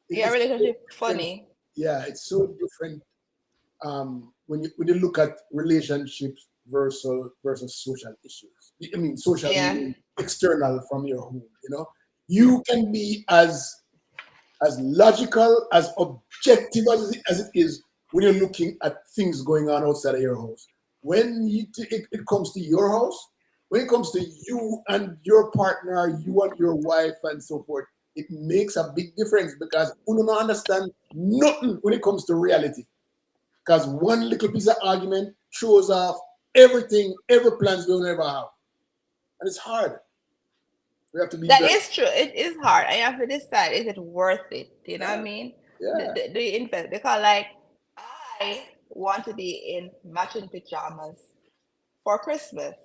yeah, It's so relationship different. funny. Yeah, it's so different. When you look at relationships versus social issues. I mean, social Yeah. meaning external from your home. You can be as logical, as objective as it is when you're looking at things going on outside of your house. When it comes to your house, when it comes to you and your partner, you and your wife, and so forth, it makes a big difference because you don't understand nothing when it comes to reality. Because one little piece of argument throws off everything, every plans we'll ever have. And it's hard. We have to be That very, is true. It is hard. And you have to decide, is it worth it? You know what I yeah, mean? yeah. Do you invest? Because like I want to be in matching pajamas for Christmas.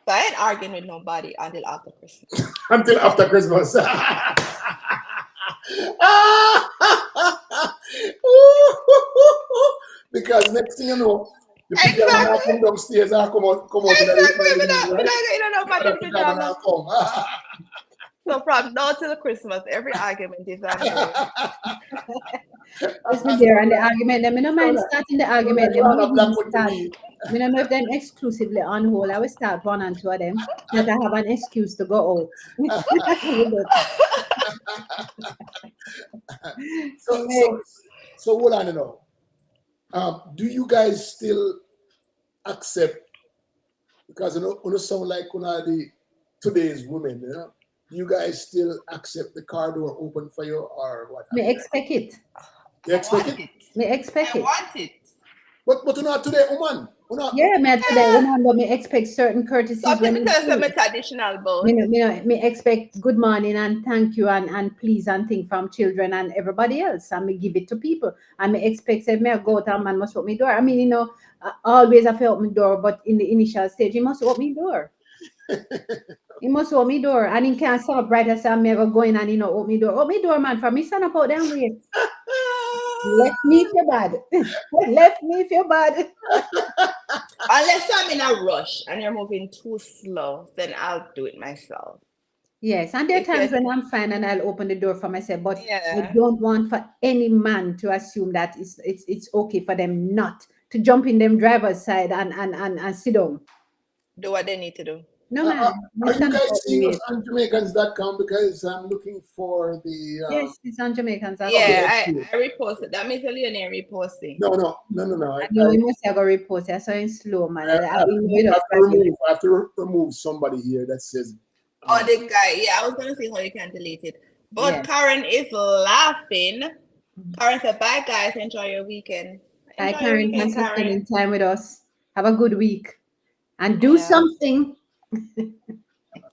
So I ain't arguing with nobody until after Christmas. Until after Christmas. Because next thing you know, the pajama now Exactly. come downstairs and come out in Exactly. the Me living room, not, me right? not, you know, no The other matching pajama pajamas. now come. So from now till Christmas, every argument is on hold. Let's be there. And the argument, them, I don't So mind that, starting the so that argument. Them, you we are black will with start. me. I don't know if them exclusively on hold. I will start one and two of them. That I have an excuse to go out. so so so what I don't know. Do you guys still accept, because you know sound like one of the today's women. Do you guys still accept the car door open for you or what have Me you? expect it. You I expect want it? it. Me expect I it. want it. But you not today, woman. Yeah, me today, Yeah. remember, me expect certain Some courtesies when people you tell us I'm see. a traditional Me, boat. no- me, no- me expect good morning and thank you and please and thing from children and everybody else. And me give it to people. And me expect say me go out and man must open me door. I mean, always I feel open me door, but in the initial stage, he must open me door. He must open me door. And he can't stand up right and say me go in and open me door. Open me door, man. For me stand up out there and wait. Left me if you're bad. Left me if you're bad. Unless I'm in a rush and you're moving too slow, then I'll do it myself. Yes, and there are If you're, times when I'm fine and I'll open the door for myself, but I yeah, don't want for any man to assume that it's okay for them not to jump in them driver's side and sit down. do what they need to do. No uh, uh, man, we are you stand up guys out the seeing us way. on Jamaicans.com? Because I'm looking for the. Yes, it's on Okay, Yeah, Jamaicans.com. that's I, cool. I reposted. That means a Leonard reposting. No. I know we must have a report. I saw in slow man. I I have will to, read I up have to as well. remove. I have to remove somebody here that says. Oh, the guy. Yeah, I was gonna see how you can delete it. Yeah. But Karen is laughing. Karen said, "Bye, guys. Enjoy your weekend. Hi Enjoy your Karen, weekend, thanks for spending Karen." time with us. Have a good week and do Yeah. something.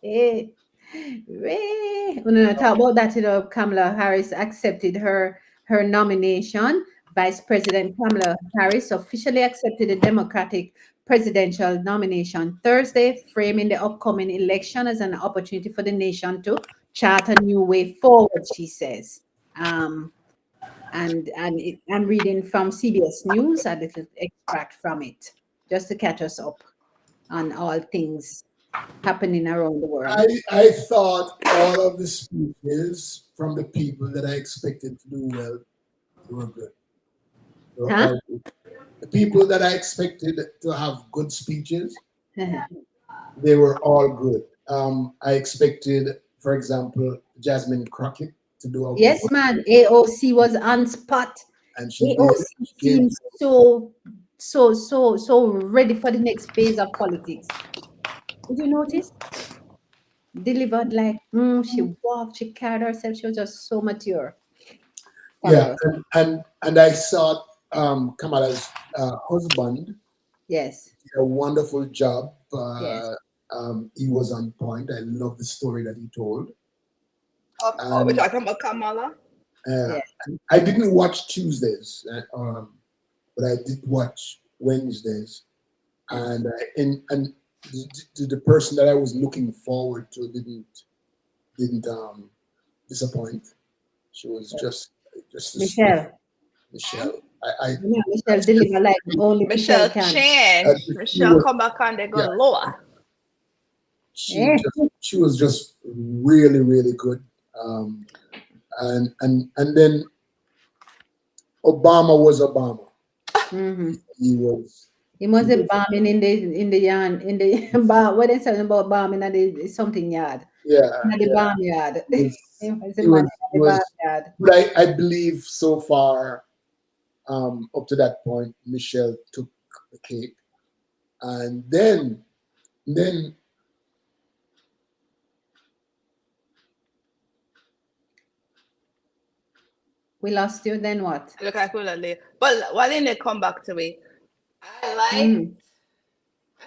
Hey. No, talk about that. Kamala Harris accepted her nomination Vice President Kamala Harris officially accepted the Democratic presidential nomination Thursday, framing the upcoming election as an opportunity for the nation to chart a new way forward, she says. Um, I'm reading from CBS News, a little extract from it, just to catch us up on all things happening around the world. I thought all of the speeches from the people that I expected to do well were good. They were Huh? all good. The people that I expected to have good speeches, they were all good. I expected, for example, Jasmine Crockett to do a Yes, man. AOC was on spot. and she did. AOC She gave, seems so ready for the next phase of politics. Did you notice? Delivered like she walked, she carried herself. She was just so mature. yeah, Fabulous. and I saw Kamala's husband Yes. did a wonderful job. Yes. He was on point. I love the story that he told. We're And talking about Kamala. Yeah. I didn't watch Tuesdays, but I did watch Wednesdays, and the person that I was looking forward to didn't disappoint. She was just a sweet Michelle. Michelle. Yeah, Michelle deliver like only Michelle Michelle can. Chan. She Michelle was, come back and they go yeah, lower. Eh, she was just really good. Um, and then Obama was Obama. mhm. He was He he must have was bombing in the yard in the bar. What they saying about bombing at the something yard? yeah, In the yeah. barnyard. He was He was a he man was in he the was barnyard. but I believe so far, up to that point, Michelle took the cake. And then We lost you. Then what? Look at Kulale. But why didn't they come back to me? I like. Mm-hmm.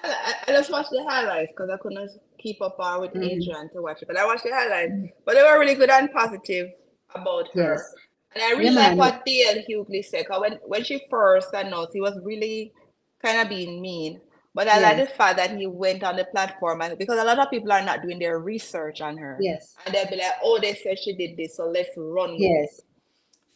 I just watched the highlights because I couldn't keep up with Mm-hmm. Adrian to watch it. But I watched the highlights. But they were really good and positive about her. Yes. And I Yeah, really like man. what DL Hughley said. 'Cause when she first announced, he was really kind of being mean. But I like Yes. the fact that he went on the platform and because a lot of people are not doing their research on her. Yes. And they'll be like, oh, they said she did this, so let's run with it. Yes.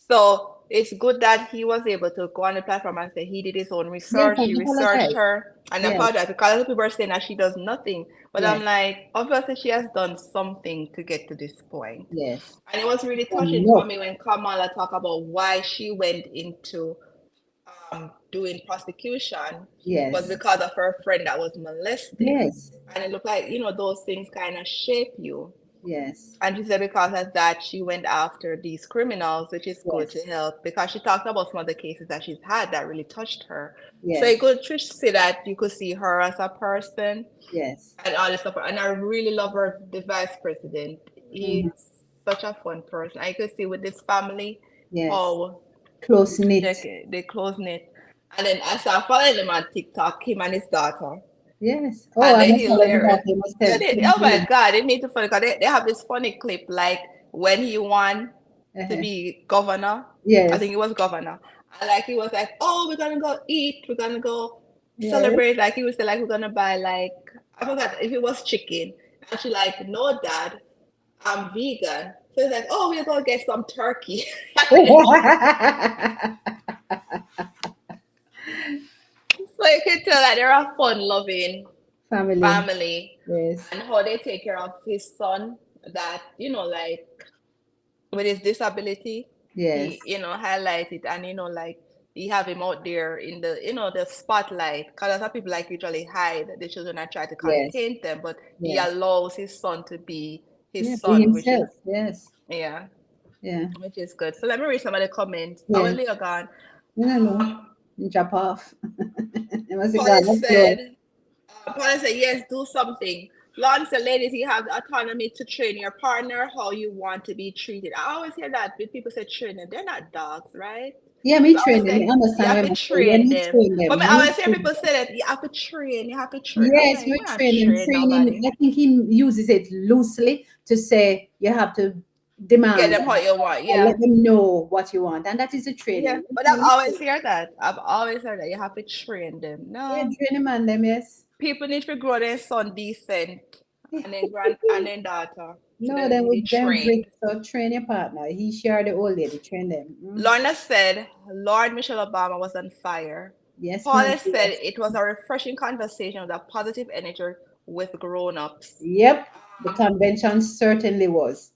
So it's good that he was able to go on the platform and say he did his own Yes, research. and He researched apologize. her and Yes. apologized because other people are saying that she does nothing. But Yes. I'm like, obviously she has done something to get to this point. Yes. And it was really touching for Enough. me when Kamala talked about why she went into doing prosecution was Yes. because of her friend that was molested. Yes. And it looked like, those things kind of shape you. Yes. And she said because of that, she went after these criminals, which is good Yes. to help because she talked about some of the cases that she's had that really touched her. So Yes. you could just see that you could see her as a person Yes. and all this stuff. And I really love her, the vice president. Mhm. He's such a fun person. I could see with this family Yes. how Close knit. they close knit. And then I started following him on TikTok, him and his daughter. Yes. Oh, And I they're must follow that. hilarious. They must Yeah, tell oh my God, they need to follow because they have this funny clip like when he won to be governor. I Yes. think he was governor. And like he was like, oh, we're gonna go eat, we're gonna go Yes. celebrate. Like he was like, we're gonna buy like I forgot if it was chicken. And she's like, no, dad, I'm vegan. So he's like, oh, we're gonna get some turkey. So you can tell that they're a fun-loving Family. family Yes. and how they take care of his son that, like with his disability, Yes. he, highlight it and, like he have him out there in the, the spotlight. Because a lot of people like usually hide the children and try to Yes. contain them, but he Yes. allows his son to be his Yeah, be son, which is, himself. Yes. yeah, Yeah. which is good. So let me read some of the comments. Yeah. Our Leo gone. No. Drop off. It must have Paul gone said, yes, do something. Lon said, ladies, you have the autonomy to train your partner how you want to be treated. I always hear that when people say train them. They're not dogs, right? Yeah, me So I train always them. say, I understand you have what to I'm saying. Yeah, train me them. train them. But I Me always hear train people them. say that you have to train. I'm Yes, like, we we're not train them. train Training, nobody. I think he uses it loosely to say you have to Get demand, them what you want. and Yeah. let them know what you want, and that is the Yeah. training. But I've always heard that. I've always heard that you have to train them. Yeah, No. training man them, yes. People need to grow their son decent and then grand and then daughter. So No, they need then to be with them trained. break, so train your partner. He shared the old lady, train them. Lorna said Lord Michelle Obama was on fire. Yes, ma'am. Paula said it was a refreshing conversation with a positive energy with grown-ups. Yep, the convention certainly was.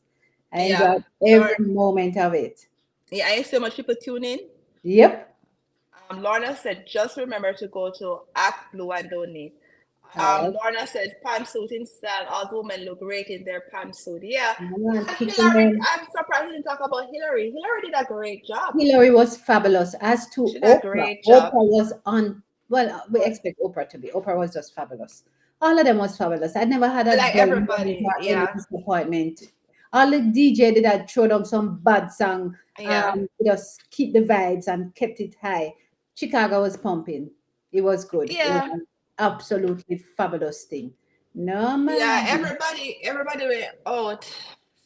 I Yeah. enjoyed every moment of it. Yeah, I see so much people tune in. Yep. Lorna said, just remember to go to Act Blue and donate. All right. Lorna says, pantsuit in style. All the women look great in their pantsuit. Yeah. Come on, And kicking Hillary, them. I'm surprised we didn't talk about Hillary. Hillary did a great job. Hillary was fabulous. As to She did a Oprah, great Oprah job. was on. Well, we expect Oprah to be. Oprah was just fabulous. All of them was fabulous. I never had I a like dull moment everybody. or any Yeah. disappointment. All the DJ did that throw down some bad song, Yeah. just keep the vibes and kept it high. Chicago was pumping. It was good. It was Yeah. an absolutely fabulous thing. No Yeah. man. Everybody went out.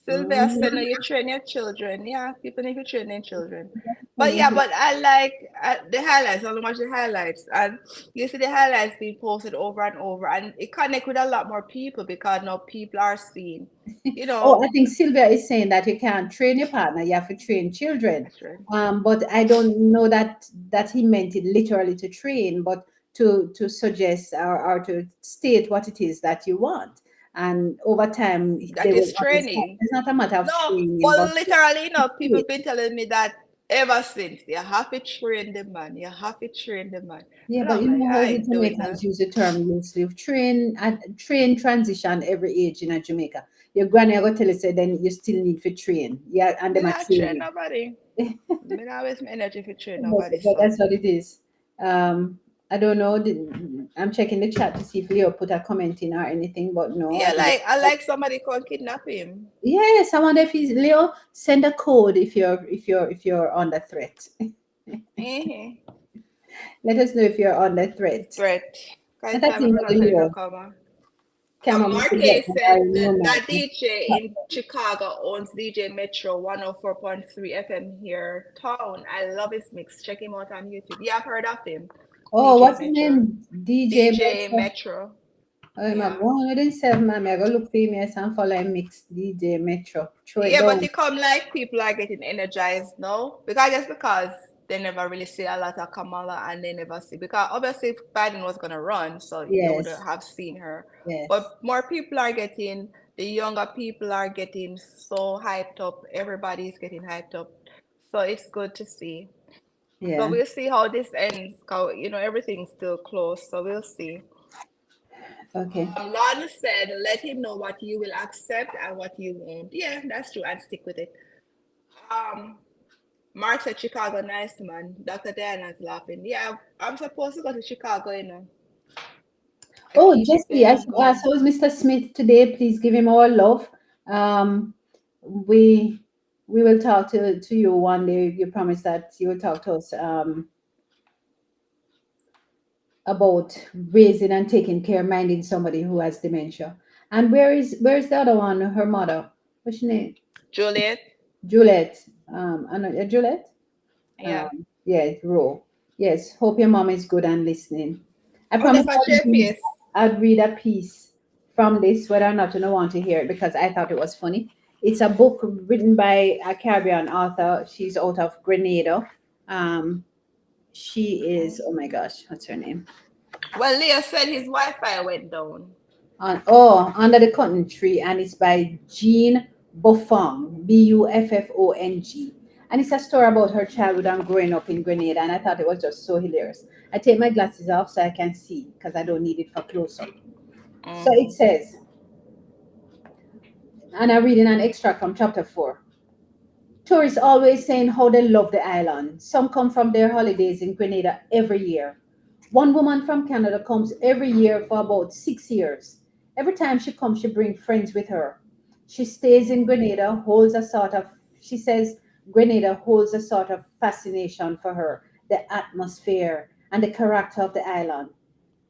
Sylvia said, no, Mhm. you train your children. Yeah, people need to train their children. But yeah, Definitely. but I like the highlights. I only watch the highlights, and you see the highlights being posted over and over, and it connect with a lot more people because now people are seeing, you Oh, I know, think Sylvia is saying that you can't train your partner, you have to train children. that's right. But I don't know that he meant it literally to train, but to suggest or to state what it is that you want. And over time, they That will is understand. training. It's not a matter of No, training, but but literally, see people it. been telling me that ever since. You have to train the man. You have to train the man. Yeah, And but I'm you like, know how I the ain't doing Jamaicans that. use the term loosely. Train transition every age in a Jamaica. Your granny will tell you say then you still need to train. Yeah, and Me them are not train training. nobody. Me not waste my energy for train nobody, But so. that's what it is. I don't know. I'm checking the chat to see if Leo put a comment in or anything, but no. Yeah, like I like somebody can kidnap him. Yes, I wonder if he's Leo. Send a code if you're under threat. Mm-hmm. Let us know if you're under threat. Threat. And Kind that's time I in forgot to Leo. come. Come on, Mr. Marquez Jackson, I said know that man. DJ in Chicago owns DJ Metro 104.3 FM here town. I love his mix. Check him out on YouTube. Yeah, I've heard of him. Oh, DJ what's his Metro. name? DJ DJ Metro. Metro. Oh, my Yeah. God, I didn't say, man, I go look famous and follow him mix DJ Metro. Throw it Yeah, but down. it come like people are getting energized now. Because they never really see a lot of Kamala and they never see because obviously if Biden was gonna run, so you would Yes, have seen her. yes, But more people are getting the younger people are getting so hyped up. Everybody's getting hyped up. So it's good to see. So yeah. we'll see how this ends. 'Cause, everything's still close, so we'll see. Okay. Lon said, let him know what you will accept and what you won't. Yeah, that's true, and stick with it. Um, Mark said Chicago, nice man. Dr. Diana's laughing. Yeah, I'm supposed to go to Chicago. I Oh, keep Jesse, saying I'm going. so is Mr. Smith today. Please give him our love. Um, we we will talk to you one day. You promise that you will talk to us about raising and taking care, minding somebody who has dementia. And where's the other one? Her mother. What's her name? Juliet? Juliet. I know, Juliet. Yeah. Yeah, Ro. Yes. Hope your mom is good and listening. I Oh, promise that's a JPS. I'd read a piece from this, whether or not you don't want to hear it, because I thought it was funny. It's a book written by a Caribbean author. She's out of Grenada. Um, she is, oh my gosh, what's her name? Well, Leo said his Wi-Fi went down. Under the Cotton Tree, and it's by Jean Buffong, Buffong. And it's a story about her childhood and growing up in Grenada, and I thought it was just so hilarious. I take my glasses off so I can see because I don't need it for close up. So it Mm-hmm. says, and I'm reading an extract from chapter 4. Tourists always saying how they love the island. Some come from their holidays in Grenada every year. One woman from Canada comes every year for about 6 years. Every time she comes, she brings friends with her. She stays in Grenada, she says Grenada holds a sort of fascination for her, the atmosphere and the character of the island.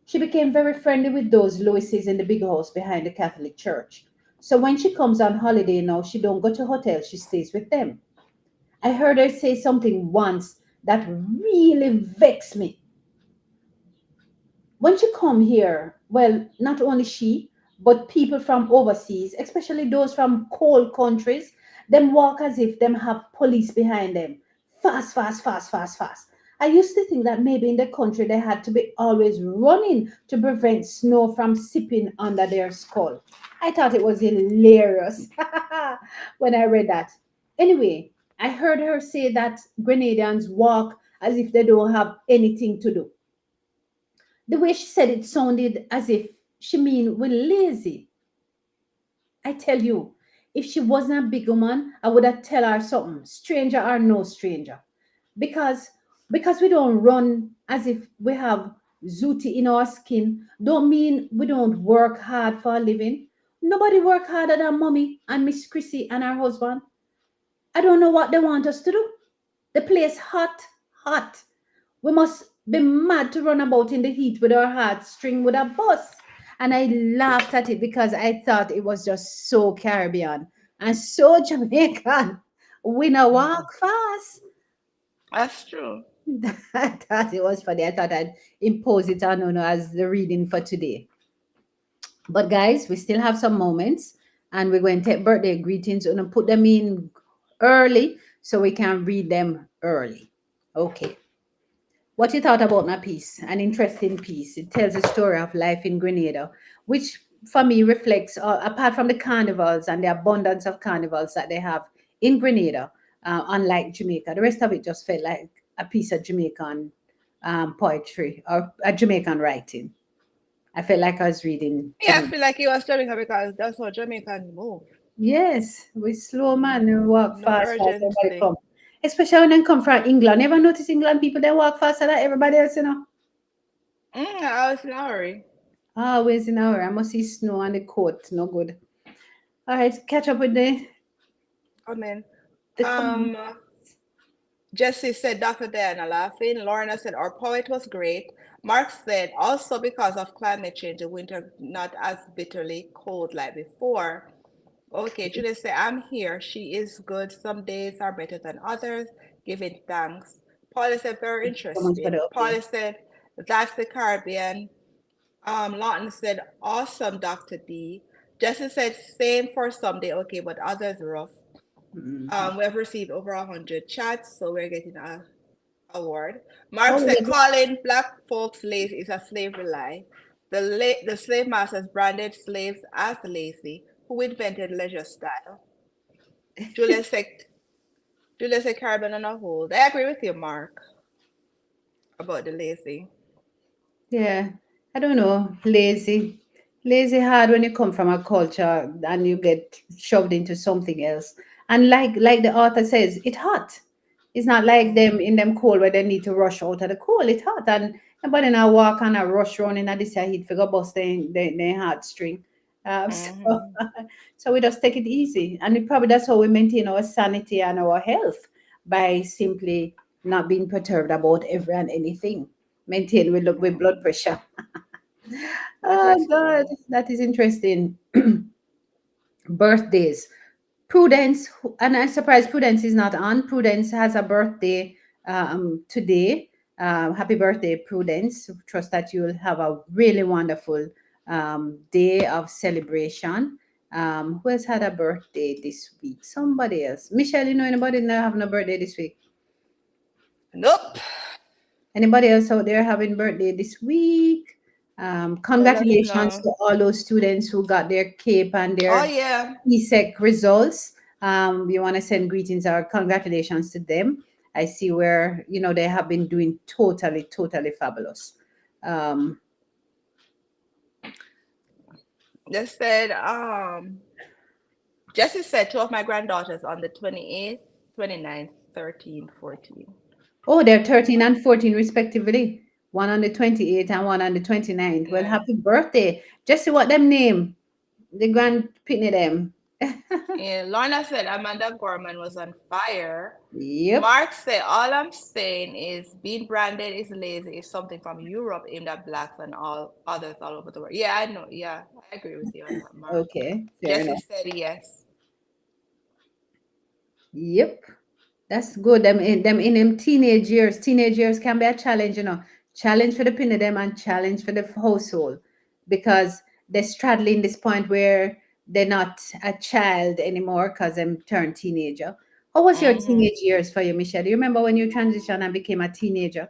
She became very friendly with those Louises in the big house behind the Catholic church. So when she comes on holiday now, she don't go to hotel, she stays with them. I heard her say something once that really vexed me. When she come here, well, not only she, but people from overseas, especially those from cold countries, them walk as if them have police behind them. Fast, fast, fast, fast, fast. I used to think that maybe in the country they had to be always running to prevent snow from sipping under their skull. I thought it was hilarious when I read that. Anyway, I heard her say that Grenadians walk as if they don't have anything to do. The way she said it sounded as if she mean we're lazy. I tell you, if she wasn't a big woman, I would have tell her something, stranger or no stranger. Because because we don't run as if we have zooty in our skin, don't mean we don't work hard for a living. Nobody work harder than mommy and Miss Chrissy and her husband. I don't know what they want us to do. The place hot, hot. We must be mad to run about in the heat with our hearts string with a bus. And I laughed at it because I thought it was just so Caribbean and so Jamaican. We now walk fast. That's true. I thought it was funny. I thought I'd impose it on Uno as the reading for today. But guys, we still have some moments and we're going to take birthday greetings and put them in early so we can read them early. Okay. What you thought about my piece? An interesting piece. It tells a story of life in Grenada, which for me reflects, apart from the carnivals and the abundance of carnivals that they have in Grenada, unlike Jamaica, the rest of it just felt like a piece of Jamaican poetry or a Jamaican writing. I felt like I was reading Yeah, I Jamaica. feel like you was Jamaica because that's how Jamaicans move. Yes, we slow man, we Mm. walk No fast, fast, everybody urgency. come. Especially when they come from England. Never notice England people, they walk faster than everybody else, you know. I was in a hurry. Always in our, I must see snow on the coat. No good. All right, catch up with I mean, the comment. um, Jesse said Dr. Diana laughing. Lorna said our poet was great. Mark said also because of climate change, the winter not as bitterly cold like before. Okay, Julia said I'm here. She is good. Some days are better than others. Giving thanks. Paula said very So much for interesting. the update. Paula said that's the Caribbean. Lawton said awesome, Dr. D. Jesse said same for some day. Okay, but others rough. Mhm. We have received over 100 chats, so we're getting a award. Mark Oh, we said did. calling black folks lazy is a slavery lie. The slave masters branded slaves as lazy, who invented leisure style. Julius said, Julius said Caribbean on a hold. I agree with you, Mark, about the lazy. Yeah, I don't know. Lazy. Lazy hard when you come from a culture and you get shoved into something else. And like the author says, it's hot. It's not like them Mm-hmm. in them cold where they need to rush out of the cold. It's hot. And nobody now walk and a rush around in a this heat figure bust their heartstring. So, Mm-hmm. so we just take it easy. And it probably that's how we maintain our sanity and our health by simply not being perturbed about every and anything. Maintain with look with blood Mm-hmm. pressure. That Oh is God, true. that is interesting. Birthdays. Prudence, and I'm surprised Prudence is not on. Prudence has a birthday today. Happy birthday, Prudence. Trust that you'll have a really wonderful day of celebration. Who has had a birthday this week? Somebody else. Michelle, you know anybody not having a birthday this week? Nope. Anybody else out there having birthday this week? Let us Congratulations know. to all those students who got their CAPE and Oh their yeah. ESEC results. We want to send greetings or congratulations to them. I see where they have been doing totally, totally fabulous. Um, Just said Jesse said two of my granddaughters on the 28th, 29th, 13, 14. oh, they're 13 and 14 respectively. One on the 28th and one on the 29th. Well, Yeah. happy birthday. Just see what them name. The grand pitney them. Yeah, Lorna said Amanda Gorman was on fire. Yep. Mark said, all I'm saying is being branded is lazy is something from Europe aimed at blacks and all others all over the world. Yeah, I know. Yeah, I agree with you on that, Mark. Okay. Fair Jesse enough. said yes. Yep. That's good. Them in them teenage years. Teenage years can be a challenge, challenge for the pin of them and challenge for the household because they're straddling this point where they're not a child anymore because them turned teenager. How was your Hmm. teenage years for you, Michelle? Do you remember when you transitioned and became a teenager?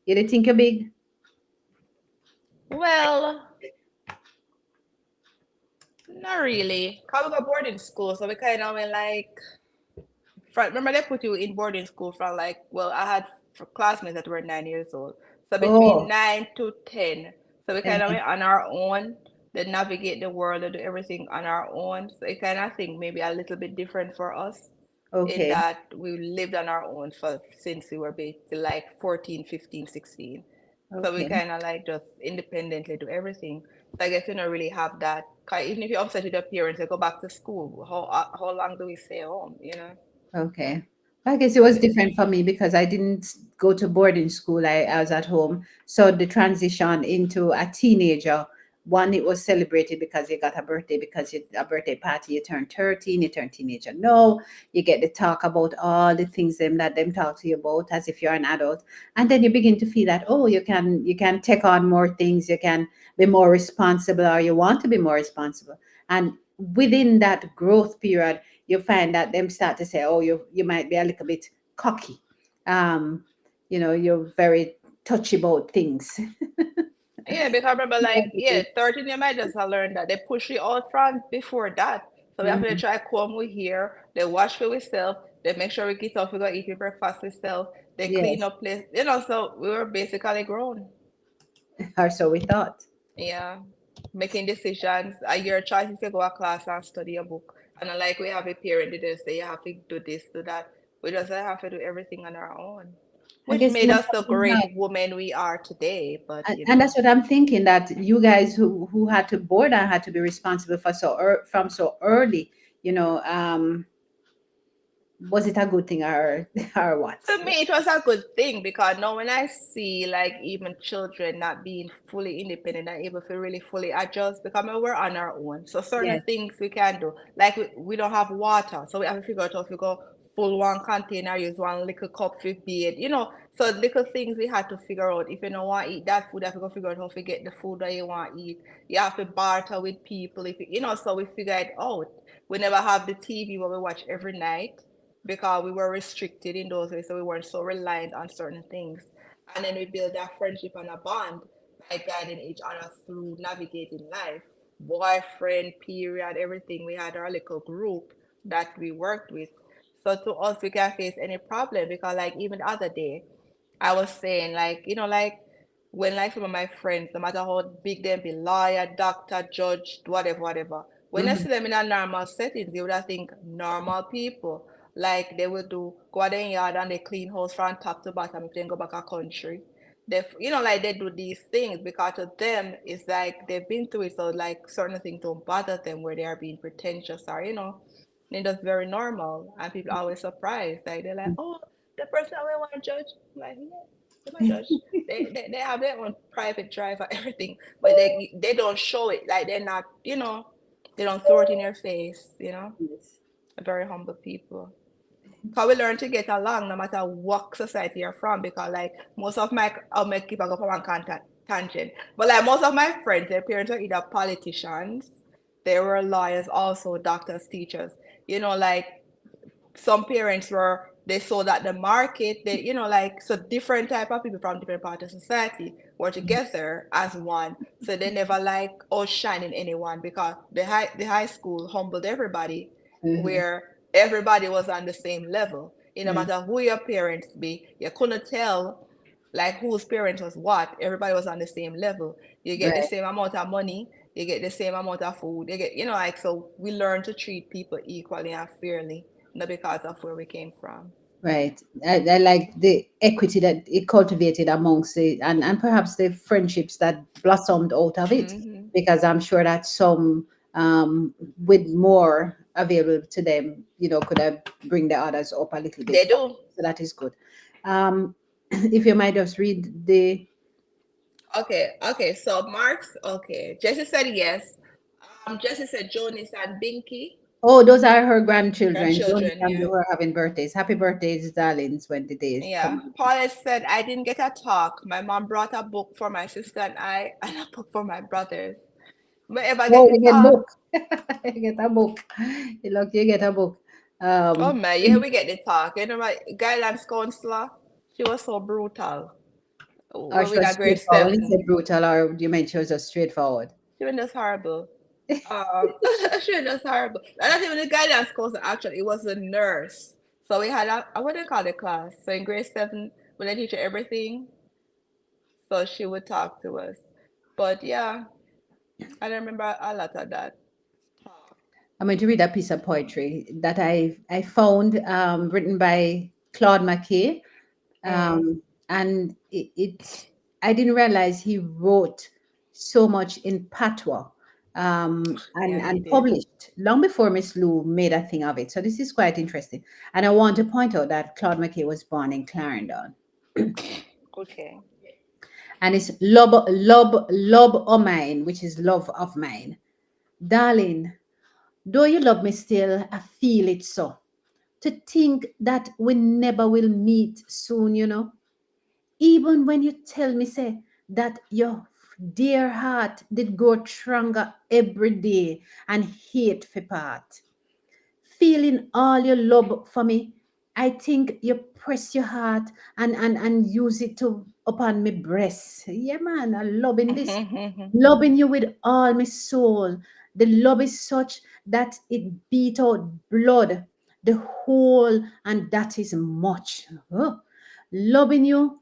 You didn't think you're big? Well, not really. Cause we got boarding school, so we kind of went like from, remember they put you in boarding school from like, well, I had classmates that were 9 years old. So between Oh, 9 to 10. So we kind of uh-huh. went on our own, they navigate the world and do everything on our own. So I kind of think maybe a little bit different for us in Okay, that we lived on our own for since we were basically like 14, 15, 16. So we okay. kind of like just independently do everything. So I guess you don't really have that. 'Cause even if you're upset with your parents, they go back to school. How long do we stay home? You know? Okay. I guess it So was we, different for me because I didn't go to boarding school. I was at home. So the transition into a teenager, one, it was celebrated because you got a birthday, because you a birthday party, you turn 13, you turn teenager. No, you get to talk about all the things them talk to you about as if you're an adult. And then you begin to feel that, oh, you can take on more things, you can be more responsible, or you want to be more responsible. And within that growth period, you find that them start to say, oh, you might be a little bit cocky. Um, you're very touchy about things. yeah, because I remember Yeah, like, yeah, 13 you might just have learned that they push you out front before that. So we have to Mhm. try come with here, they wash for ourselves, they make sure we get off, we go eat our breakfast ourselves, they clean Yes, up place, you know, so we were basically grown. or so we thought. Yeah. Making decisions. Your choice is to go to class and study a book. And like we have a parent that just say you have to do this, do that. We just have to do everything on our own. I Which guess made most us the of them great have. woman we are today. But you And know. that's what I'm thinking, that you guys who had to board and had to be responsible for from so early, you know, was it a good thing or or what? To me, it was a good thing because now when I see like even children not being fully independent and able to really fully adjust, because I mean, we're on our own. So certain Yes. things we can do, like we don't have water, so we have to figure out how to go full one container, use one little cup for beer, you know. So little things we had to figure out. If you don't want to eat that food, you have to go figure out how to get the food that you want to eat. You have to barter with people, if you know. So we figured it out. We never have the TV where we watch every night because we were restricted in those ways, so we weren't so reliant on certain things. And then we build that friendship and a bond by guiding each other through navigating life. Boyfriend, period, everything. We had our little group that we worked with. So to us, we can face any problem because, like, even the other day, I was saying, like, you know, like when like some of my friends, no matter how big they be, lawyer, doctor, judge, whatever, whatever, when I Hmm. see them in a normal setting, they would have think normal people. Like they would do go out in yard and they clean house from top to bottom if they go back a country. They, you know, like they do these things because to them it's like they've been through it, so like certain things don't bother them where they are being pretentious or you know, and that's very normal. And people are always surprised, like they're like, oh, the person I want to judge, I'm like yeah, they might judge. They have their own private drive or everything, but they don't show it. Like they're not, you know, they don't throw it in your face. You know, Yes. very humble people. Cause we learn to get along no matter what society you're from. Because like most of my, I'll make keep a go for one contact tangent. But like most of my friends, their parents are either politicians, they were lawyers, also doctors, teachers. You know, like some parents were they saw that the market they you know like so different type of people from different parts of society were together as one, so they never like outshining anyone because the high school humbled everybody Hmm. where everybody was on the same level. It no Hmm. matter who your parents be, you couldn't tell like whose parents was what. Everybody was on the same level. You get the Right. same amount of money, you get the same amount of food, you get you know like so we learn to treat people equally and fairly, not because of where we came from. Right. I like the equity that it cultivated amongst it, and perhaps the friendships that blossomed out of it, Hmm. because I'm sure that some with more available to them, could I bring the others up a little bit? They do. So that is good. If you might just read the. Okay. So Mark's okay. Jesse said yes. Jesse said Jonas and Binky, Oh, those are her grandchildren. Jonas grandchildren. and Yeah. who are having birthdays. Happy birthdays, darlings, when the days Yeah. come. Paulette said I didn't get a talk. My mom brought a book for my sister and I, and a book for my brothers. Whenever get Oh, to you get talk. book. You get a book. You look, you get a book. Oh Um, man, yeah, we get the talk. You know, my guidance counselor, she was so brutal. or When she we was got grade straightforward. When you seven, say brutal, or you meant she was just straightforward. she was just horrible. Um, she was just horrible. And not even the guidance counselor, actually, it was a nurse. So we had a what do you call the class? So in grade seven, when they teach you everything, so she would talk to us. But yeah, I remember a lot of that talk. I'm going to read a piece of poetry that I found, written by Claude McKay. Mm, And I didn't realize he wrote so much in patois, yeah, he and did. published long before Miss Lou made a thing of it. So this is quite interesting. And I want to point out that Claude McKay was born in Clarendon. Okay. And it's love o' mine, which is love of mine. Darling, though you love me still, I feel it so. To think that we never will meet soon. Even when you tell me, say, that your dear heart did grow stronger every day and hate for part. Feeling all your love for me, I think you press your heart and use it to upon my breast. Yeah, man, I'm loving this. Loving you with all my soul. The love is such that it beat out blood, the whole, and that is much. Oh. Loving you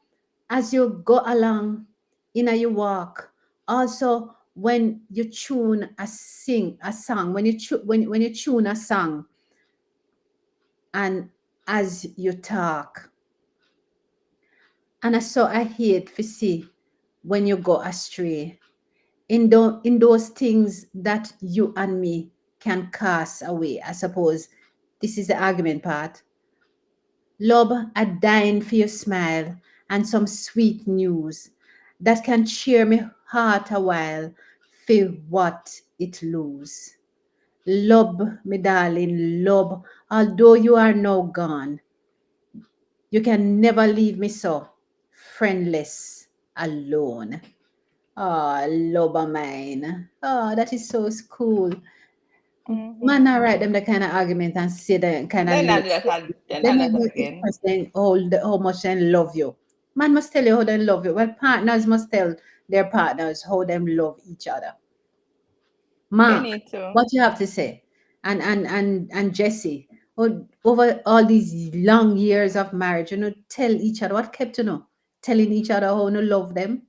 as you go along in a you walk. Also, when you tune a song, when you tune a song, and as you talk. And I saw I hate to see when you go astray. In those things that you and me can cast away. I suppose this is the argument part. Love a dying for your smile and some sweet news that can cheer me heart a while for what it lose. Love, me darling, love, although you are now gone, you can never leave me so friendless, alone. Oh, love of mine. Oh, that is so cool. Mm-hmm. Man, I write them the kind of argument and say the kind of Then I lyrics. let her, then They I let never her again. express how much they love you. Man must tell you how they love you. Well, partners must tell their partners how them love each other. They Mark, need to. what you have to say? And Jesse, over all these long years of marriage, tell each other what kept telling each other how you love them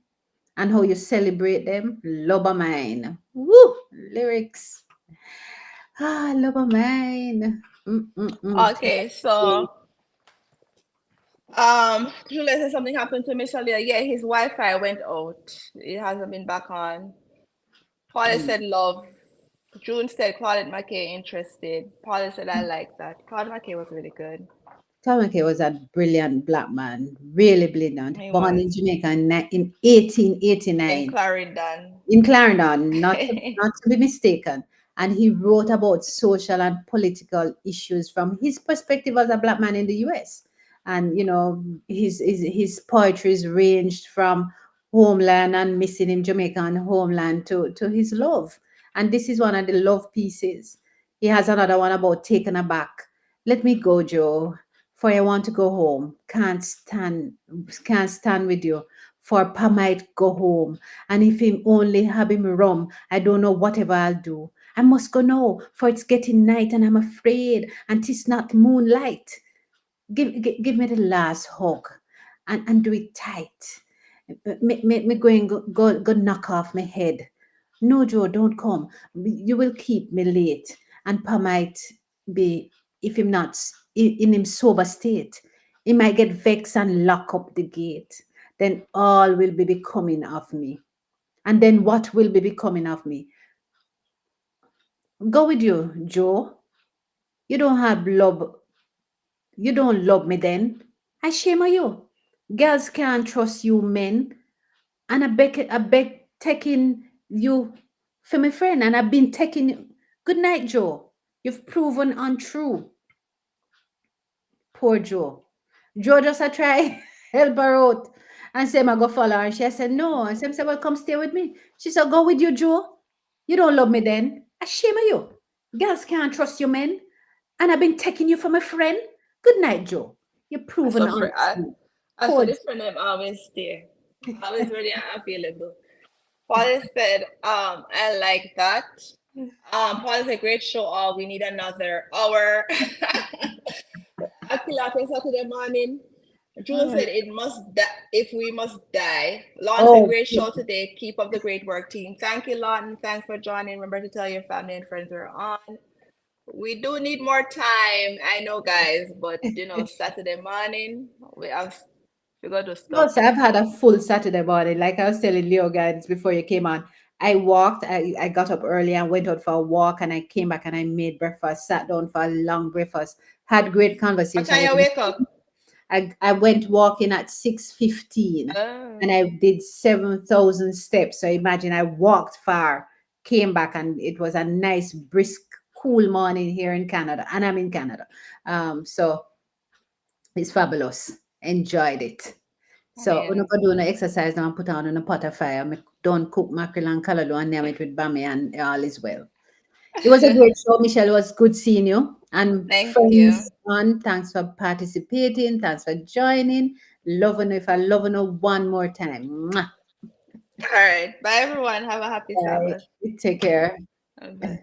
and how you celebrate them. Love of mine. Woo! Lyrics. Ah, love of mine. Mm-mm-mm. Okay, so Julia said something happened to Mr. Leah. Yeah, his Wi-Fi went out. It hasn't been back on. Paula said love. June said Claudette McKay interested. Paula said I like that. Claudette McKay was really good. Tamake was a brilliant black man, really brilliant. He Born in was Jamaica in in 1889 Clarendon. in Clarendon, not to be mistaken. And he wrote about social and political issues from his perspective as a black man in the US. And his poetries ranged from homeland and missing in Jamaica and homeland to his love. And this is one of the love pieces. He has another one about taken aback. Let me go, Joe, for I want to go home. Can't stand with you. For Pa might go home, and if him only have him rum, I don't know whatever I'll do. I must go now, for it's getting night, and I'm afraid, and 'tis not moonlight. Give me the last hug, and do it tight. Me going go knock off my head. No, Joe, don't come. You will keep me late, and Pa might be, if him not in him sober state, he might get vexed and lock up the gate. Then all will be becoming of me. And then what will be becoming of me? Go with you, Joe. You don't have love. You don't love me then. I shame on you. Girls can't trust you men. And I beg taking you for my friend. And I've been taking you. Good night, Joe. You've proven untrue. Poor Joe. Joe just a try help her out and say, I go follow her. And she said, no. And Sam said, well, come stay with me. She said, go with you, Joe. You don't love me then. I shame on you. Girls can't trust you men. And I've been taking you for my friend. Good night, Joe. You're I proven saw friend. untrue. I saw Poor the Joe. friend. I'm always there, always ready and available. Paul said, I like that. Paul is a great show. All we need another hour. Akila Saturday morning. June said it must if we must die. Lon said Oh, great show today. Keep up the great work, team. Thank you, Lon. Thanks for joining. Remember to tell your family and friends we're on. We do need more time. I know, guys, but Saturday morning we got to stuff. plus, I've had a full Saturday morning. Like I was telling Leo guys before you came on, I got up early and went out for a walk and I came back and I made breakfast, sat down for a long breakfast, had great What conversation time with you him. wake up? I went walking at 6:15 and I Oh, did 7,000 steps. So imagine I walked far, came back, and it was a nice, brisk, cool morning here in Canada. And I'm in Canada. So it's fabulous. Enjoyed it. So when I go do no exercise now and put on a pot of fire, I don't cook mackerel and callaloo and name it with bami and all is well. It was a amazing. great show, Michelle. It was good seeing you. And Thank you. friends on, thanks for participating. Thanks for joining. Loving you. If I loving you one more time. Mwah. All right. Bye, everyone. Have a happy Bye. Sabbath. Take care. Bye.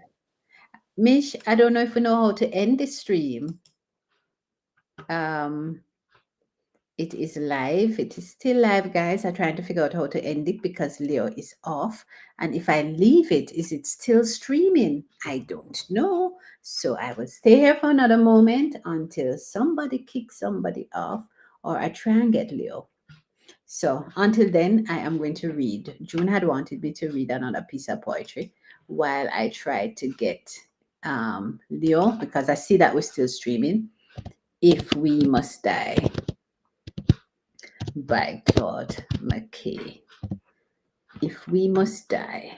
Mish, I don't know if you know how to end the stream. Um, It is live. It is still live, guys. I'm trying to figure out how to end it because Leo is off. And if I leave it, is it still streaming? I don't know. So I will stay here for another moment until somebody kicks somebody off or I try and get Leo. So until then, I am going to read. June had wanted me to read another piece of poetry while I try to get Leo because I see that we're still streaming. If We Must Die by Claude McKay. If we must die.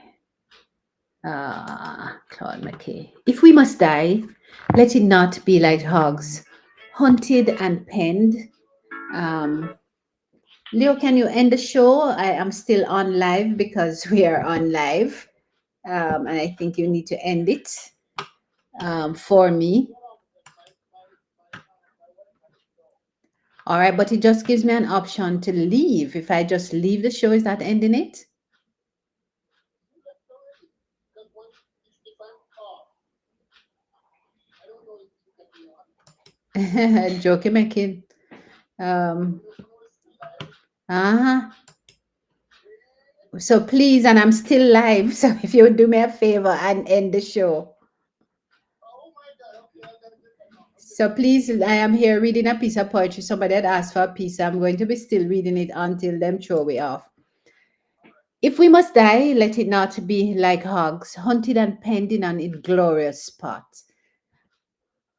Claude McKay. If we must die, let it not be like hogs, hunted and penned. Um, Leo, can you end the show? I am still on live because we are on live. And I think you need to end it for me. All right, but it just gives me an option to leave. If I just leave the show, is that ending it? Joking, making. Um, uh-huh. So please, and I'm still live. So if you would do me a favor and end the show. So please, I am here reading a piece of poetry. Somebody had asked for a piece. I'm going to be still reading it until them throw me off. If we must die, let it not be like hogs, hunted and pending on inglorious spot,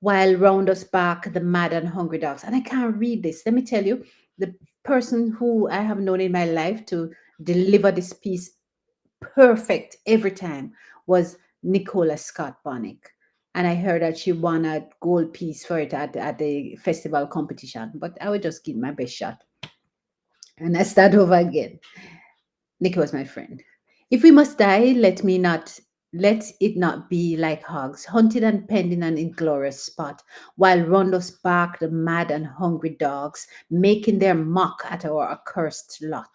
while round us bark the mad and hungry dogs. And I can't read this. Let me tell you, the person who I have known in my life to deliver this piece perfect every time was Nicola Scott Bonnick. And I heard that she won a gold piece for it at the festival competition. But I would just give my best shot. And I start over again. Nikki was my friend. If we must die, let it not be like hogs, hunted and penned in an inglorious spot, while round us bark the mad and hungry dogs, making their mock at our accursed lot.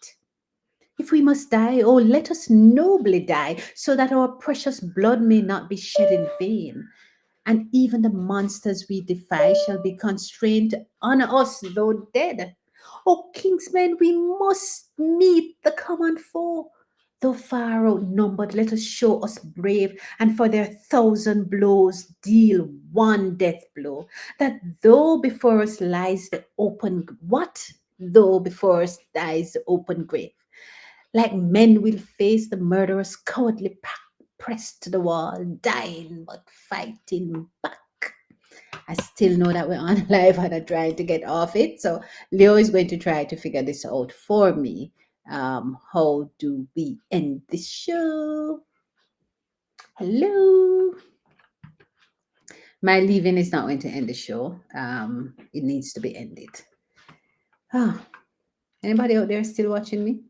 If we must die, oh, let us nobly die, so that our precious blood may not be shed in vain. And even the monsters we defy shall be constrained to honor us, though dead. O kingsmen, we must meet the common foe. Though far outnumbered, let us show us brave, and for their thousand blows deal one death blow. That though before us lies the open, what? Though before us lies the open grave, like men will face the murderous cowardly pack pressed to the wall, dying but fighting back. I still know that we're on live and I'm trying to get off it. So Leo is going to try to figure this out for me. How do we end the show? Hello. My leaving is not going to end the show. It needs to be ended. Oh, anybody out there still watching me?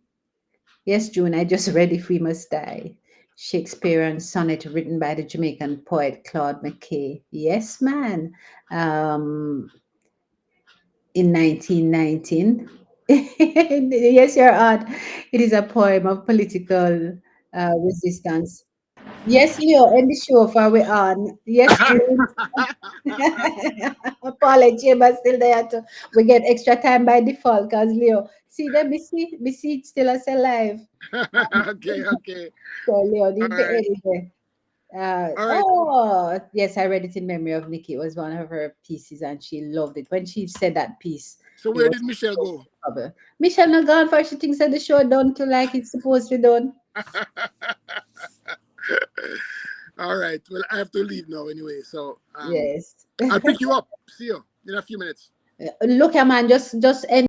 Yes, June, I just read If We Must Die. Shakespearean sonnet written by the Jamaican poet Claude McKay. Yes, man. Um, in 1919. Yes, you're odd. It is a poem of political resistance. Yes, Leo, end the show for we on. Yes, June. Apology, but still there too. We get extra time by default because Leo. See them, me see it still as alive. Okay, okay. So Leo, All need to right. edit it. All right. Oh, yes, I read it in memory of Nikki. It was one of her pieces and she loved it. When she said that piece, So it where was did Michelle so go? trouble. Michelle not gone for she thinks that the show done to like it's supposed to done. All right. Well, I have to leave now anyway. So Yes. I'll pick you up. See you in a few minutes. Look, man, just end